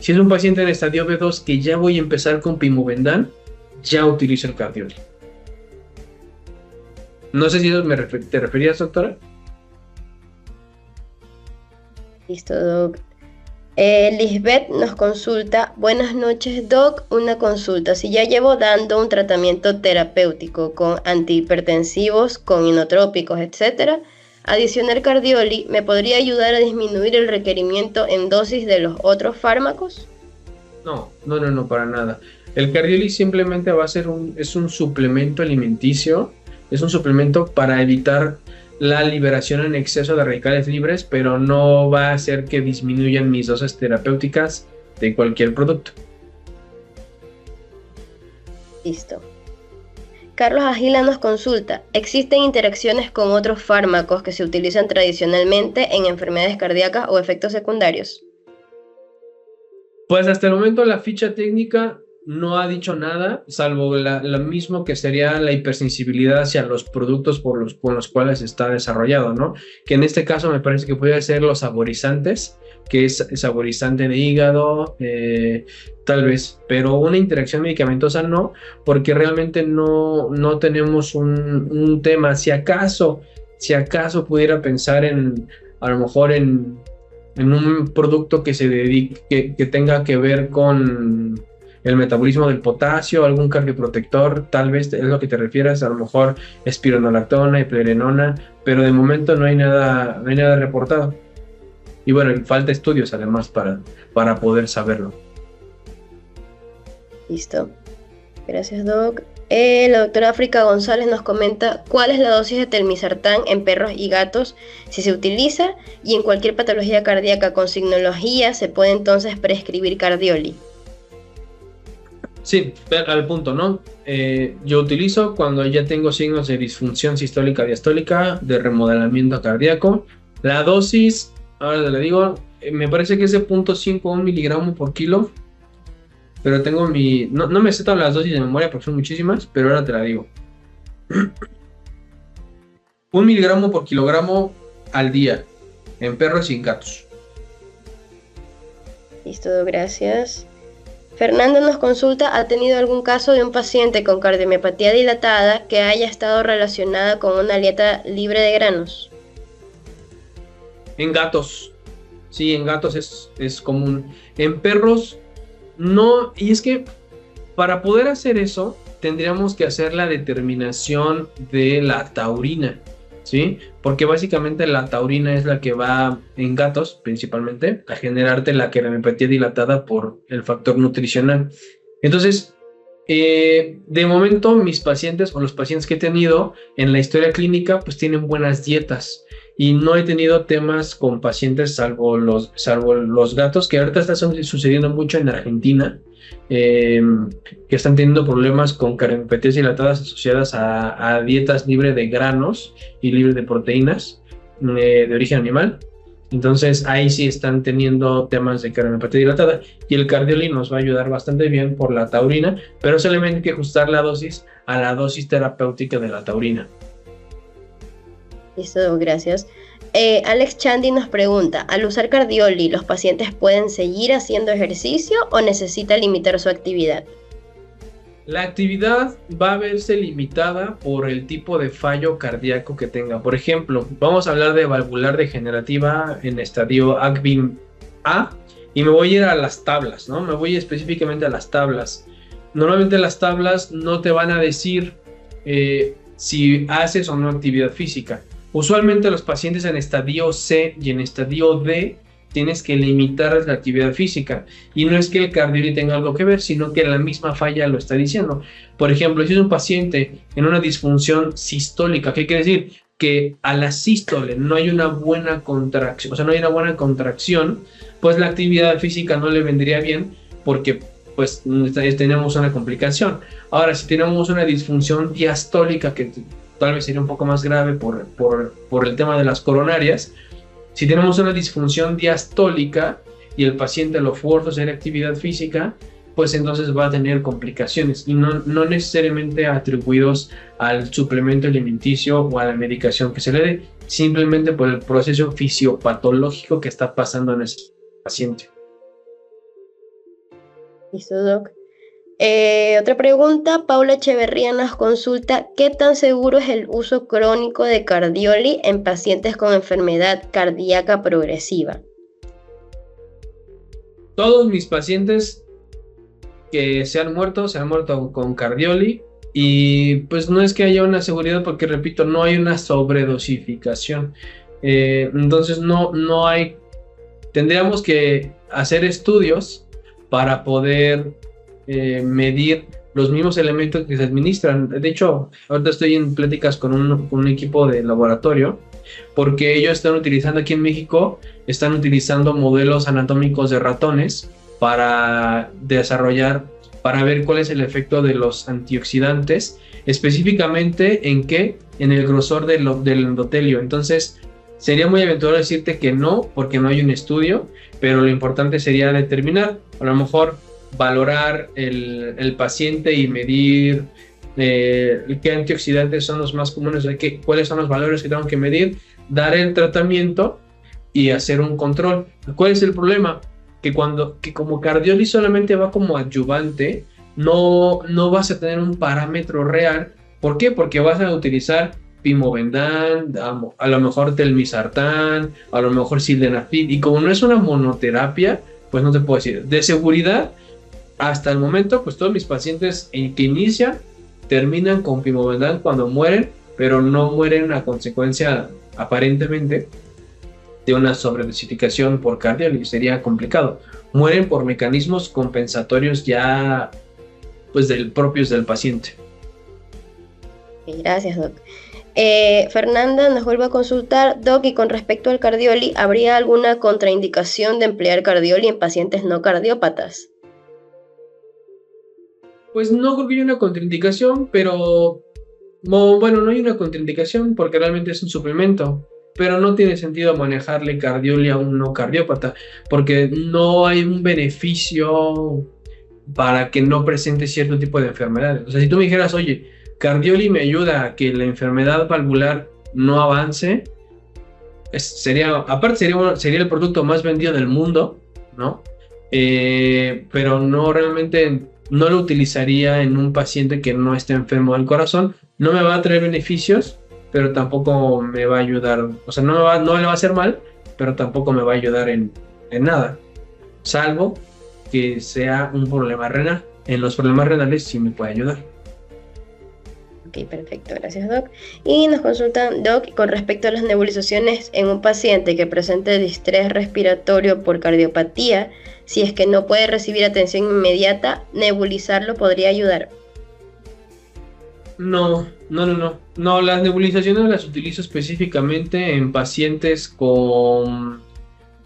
Si es un paciente en estadio B2 que ya voy a empezar con Pimobendan, ya utilizo el Cardioli. No sé si eso te referías, doctora. Listo, doc. Lisbeth nos consulta, buenas noches doc, una consulta, si ya llevo dando un tratamiento terapéutico con antihipertensivos, con inotrópicos, etc., adicionar Cardioli, ¿me podría ayudar a disminuir el requerimiento en dosis de los otros fármacos? No, para nada. El Cardioli simplemente es un suplemento alimenticio, es un suplemento para evitar la liberación en exceso de radicales libres, pero no va a hacer que disminuyan mis dosis terapéuticas de cualquier producto. Listo. Carlos Agila nos consulta, ¿existen interacciones con otros fármacos que se utilizan tradicionalmente en enfermedades cardíacas o efectos secundarios? Pues hasta el momento la ficha técnica no ha dicho nada, salvo lo mismo que sería la hipersensibilidad hacia los productos con los cuales está desarrollado, ¿no? Que en este caso me parece que puede ser los saborizantes, que es saborizante de hígado, tal vez, pero una interacción medicamentosa no, porque realmente no tenemos un tema. Si acaso pudiera pensar a lo mejor en un producto que se dedique, que tenga que ver con el metabolismo del potasio, algún cardioprotector, tal vez es lo que te refieras, a lo mejor espironolactona, eplerenona, pero de momento no hay nada reportado. Y bueno, falta estudios además para poder saberlo. Listo. Gracias, Doc. La doctora África González nos comenta cuál es la dosis de telmisartán en perros y gatos, si se utiliza, y en cualquier patología cardíaca con signología se puede entonces prescribir cardioli. Sí, al punto, ¿no? Yo utilizo cuando ya tengo signos de disfunción sistólica diastólica, de remodelamiento cardíaco. La dosis, ahora le digo, me parece que es de 0.5 a 1 miligramo por kilo. Pero tengo no me sé todas las dosis de memoria porque son muchísimas, pero ahora te la digo. 1 miligramo por kilogramo al día en perros y en gatos. Listo, gracias. Fernando nos consulta, ¿ha tenido algún caso de un paciente con cardiomiopatía dilatada que haya estado relacionada con una dieta libre de granos? En gatos. Sí, en gatos es común. En perros no, y es que para poder hacer eso tendríamos que hacer la determinación de la taurina, ¿sí? Porque básicamente la taurina es la que va en gatos principalmente a generarte la cardiomiopatía dilatada por el factor nutricional. Entonces, de momento mis pacientes o los pacientes que he tenido en la historia clínica pues tienen buenas dietas. Y no he tenido temas con pacientes salvo los gatos, que ahorita está sucediendo mucho en Argentina, que están teniendo problemas con cardiopatías dilatadas asociadas a dietas libres de granos y libres de proteínas de origen animal. Entonces ahí sí están teniendo temas de cardiopatía dilatada y el cardioli nos va a ayudar bastante bien por la taurina, pero solamente hay que ajustar la dosis a la dosis terapéutica de la taurina. Listo, gracias. Alex Chandy nos pregunta, al usar cardioli, ¿los pacientes pueden seguir haciendo ejercicio o necesita limitar su actividad? La actividad va a verse limitada por el tipo de fallo cardíaco que tenga. Por ejemplo, vamos a hablar de valvular degenerativa en estadio ACVIM A y me voy a ir a las tablas, ¿no? Me voy específicamente a las tablas. Normalmente las tablas no te van a decir si haces o no actividad física. Usualmente los pacientes en estadio C y en estadio D tienes que limitar la actividad física y no es que el cardioli tenga algo que ver, sino que la misma falla lo está diciendo. Por ejemplo, si es un paciente en una disfunción sistólica, ¿qué quiere decir? Que a la sístole no hay una buena contracción, o sea, no hay una buena contracción, pues la actividad física no le vendría bien porque pues tenemos una complicación. Ahora, si tenemos una disfunción diastólica que tal vez sería un poco más grave por el tema de las coronarias. Si tenemos una disfunción diastólica y el paciente lo fuerza a hacer actividad física, pues entonces va a tener complicaciones y no necesariamente atribuidos al suplemento alimenticio o a la medicación que se le dé, simplemente por el proceso fisiopatológico que está pasando en ese paciente. Listo, Doc. Otra pregunta, Paula Echeverría nos consulta, ¿qué tan seguro es el uso crónico de cardioli en pacientes con enfermedad cardíaca progresiva? Todos mis pacientes que se han muerto con cardioli y pues no es que haya una seguridad porque repito, no hay una sobredosificación. Entonces no hay, tendríamos que hacer estudios para poder medir los mismos elementos que se administran. De hecho, ahorita estoy en pláticas con un equipo de laboratorio porque ellos están utilizando aquí en México, están utilizando modelos anatómicos de ratones para desarrollar, para ver cuál es el efecto de los antioxidantes, específicamente en el grosor del endotelio. Entonces, sería muy aventurado decirte que no, porque no hay un estudio, pero lo importante sería determinar, a lo mejor valorar el paciente y medir qué antioxidantes son los más comunes, cuáles son los valores que tengo que medir, dar el tratamiento y hacer un control. ¿Cuál es el problema? Que como Cardioli solamente va como adyuvante, no vas a tener un parámetro real. ¿Por qué? Porque vas a utilizar Pimobendan, a lo mejor Telmisartán, a lo mejor Sildenafil, y como no es una monoterapia, pues no te puedo decir. De seguridad, hasta el momento, pues todos mis pacientes que inician, terminan con Pimobendan cuando mueren, pero no mueren a consecuencia, aparentemente, de una sobredosificación por Cardioli. Sería complicado. Mueren por mecanismos compensatorios ya, pues, propios del paciente. Gracias, Doc. Fernanda nos vuelve a consultar, Doc, y con respecto al Cardioli, ¿habría alguna contraindicación de emplear Cardioli en pacientes no cardiópatas? Pues no creo que haya una contraindicación, pero bueno, no hay una contraindicación porque realmente es un suplemento, pero no tiene sentido manejarle Cardioli a un no cardiópata porque no hay un beneficio para que no presente cierto tipo de enfermedades. O sea, si tú me dijeras, oye, Cardioli me ayuda a que la enfermedad valvular no avance, aparte sería el producto más vendido del mundo, ¿no? Pero no realmente no lo utilizaría en un paciente que no esté enfermo del corazón. No me va a traer beneficios, pero tampoco me va a ayudar. O sea, no le va a hacer mal, pero tampoco me va a ayudar en nada, salvo que sea un problema renal. En los problemas renales sí me puede ayudar. Ok, perfecto, gracias, Doc. Y nos consultan, Doc, con respecto a las nebulizaciones en un paciente que presente distrés respiratorio por cardiopatía, si es que no puede recibir atención inmediata, ¿nebulizarlo podría ayudar? No, las nebulizaciones las utilizo específicamente en pacientes con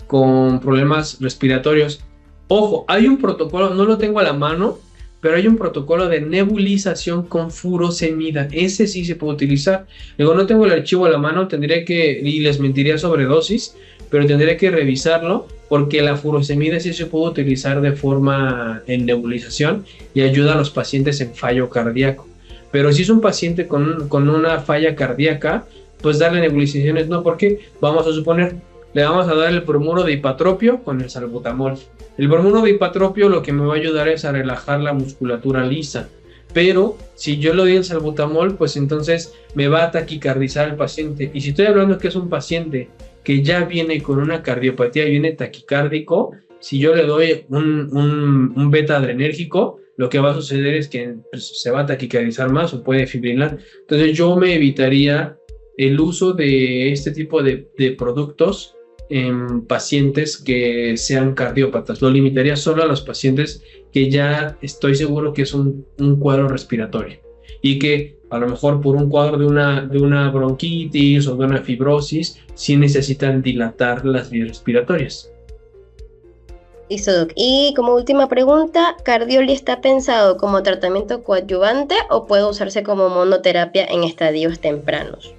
problemas respiratorios. Ojo, hay un protocolo, no lo tengo a la mano, pero hay un protocolo de nebulización con furosemida. Ese sí se puede utilizar. Luego no tengo el archivo a la mano, y les mentiría sobre dosis, pero tendría que revisarlo porque la furosemida sí se puede utilizar de forma en nebulización y ayuda a los pacientes en fallo cardíaco. Pero si es un paciente con una falla cardíaca, pues darle nebulizaciones no, porque vamos a suponer, le vamos a dar el bromuro de hipatropio con el salbutamol. El bromuro de hipatropio lo que me va a ayudar es a relajar la musculatura lisa, pero si yo le doy el salbutamol, pues entonces me va a taquicardizar el paciente. Y si estoy hablando que es un paciente que ya viene con una cardiopatía y viene taquicárdico, si yo le doy un beta adrenérgico, lo que va a suceder es que se va a taquicardizar más o puede fibrilar. Entonces yo me evitaría el uso de este tipo de productos en pacientes que sean cardiópatas. Lo limitaría solo a los pacientes que ya estoy seguro que es un cuadro respiratorio y que a lo mejor por un cuadro de una bronquitis o de una fibrosis sí necesitan dilatar las vías respiratorias. Listo, Doc. Y como última pregunta, ¿Cardioli está pensado como tratamiento coadyuvante o puede usarse como monoterapia en estadios tempranos?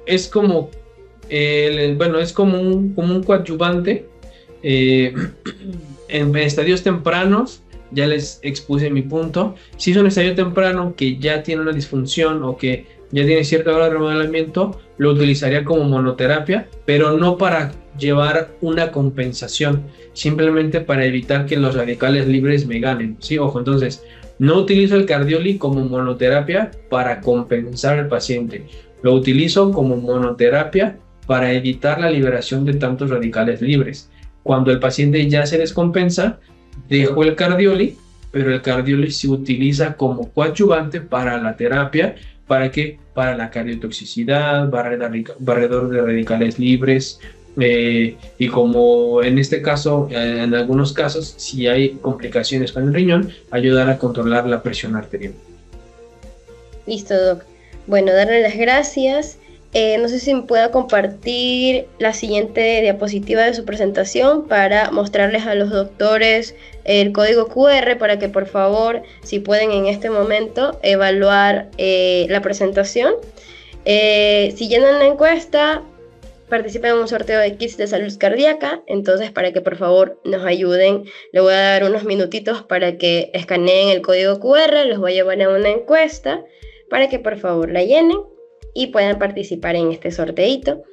Es como es como un coadyuvante en estadios tempranos. Ya les expuse mi punto. Si es un estadio temprano que ya tiene una disfunción o que ya tiene cierto grado de remodelamiento, lo utilizaría como monoterapia, pero no para llevar una compensación, simplemente para evitar que los radicales libres me ganen. Sí, ojo, entonces no utilizo el Cardioli como monoterapia para compensar al paciente, lo utilizo como monoterapia para evitar la liberación de tantos radicales libres. Cuando el paciente ya se descompensa, dejo el Cardioli, pero el Cardioli se utiliza como coadyuvante para la terapia. ¿Para qué? Para la cardiotoxicidad, barredor de radicales libres, y como en este caso, en algunos casos, si hay complicaciones con el riñón, ayudar a controlar la presión arterial. Listo, Doc. Bueno, darle las gracias. No sé si me pueda compartir la siguiente diapositiva de su presentación para mostrarles a los doctores el código QR para que por favor, si pueden en este momento, evaluar la presentación. Si llenan la encuesta, participa en un sorteo de kits de salud cardíaca. Entonces, para que por favor nos ayuden, le voy a dar unos minutitos para que escaneen el código QR, los voy a llevar a una encuesta para que por favor la llenen y puedan participar en este sorteito.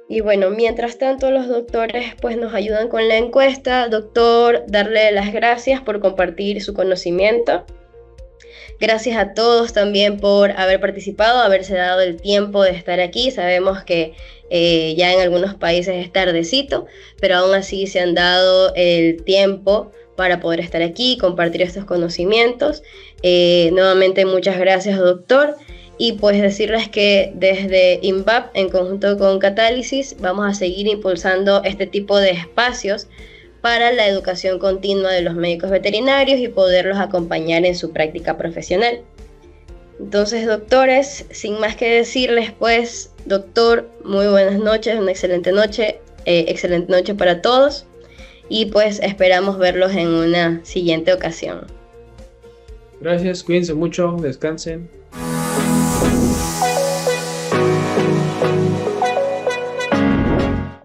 Y bueno, mientras tanto los doctores pues nos ayudan con la encuesta. Doctor, darle las gracias por compartir su conocimiento. Gracias a todos también por haber participado, haberse dado el tiempo de estar aquí. Sabemos que ya en algunos países es tardecito, pero aún así se han dado el tiempo para poder estar aquí y compartir estos conocimientos. Nuevamente muchas gracias, doctor. Y pues decirles que desde INVAP, en conjunto con Catálisis, vamos a seguir impulsando este tipo de espacios para la educación continua de los médicos veterinarios y poderlos acompañar en su práctica profesional. Entonces, doctores, sin más que decirles, pues, doctor, muy buenas noches, una excelente noche para todos, y pues esperamos verlos en una siguiente ocasión. Gracias, cuídense mucho, descansen.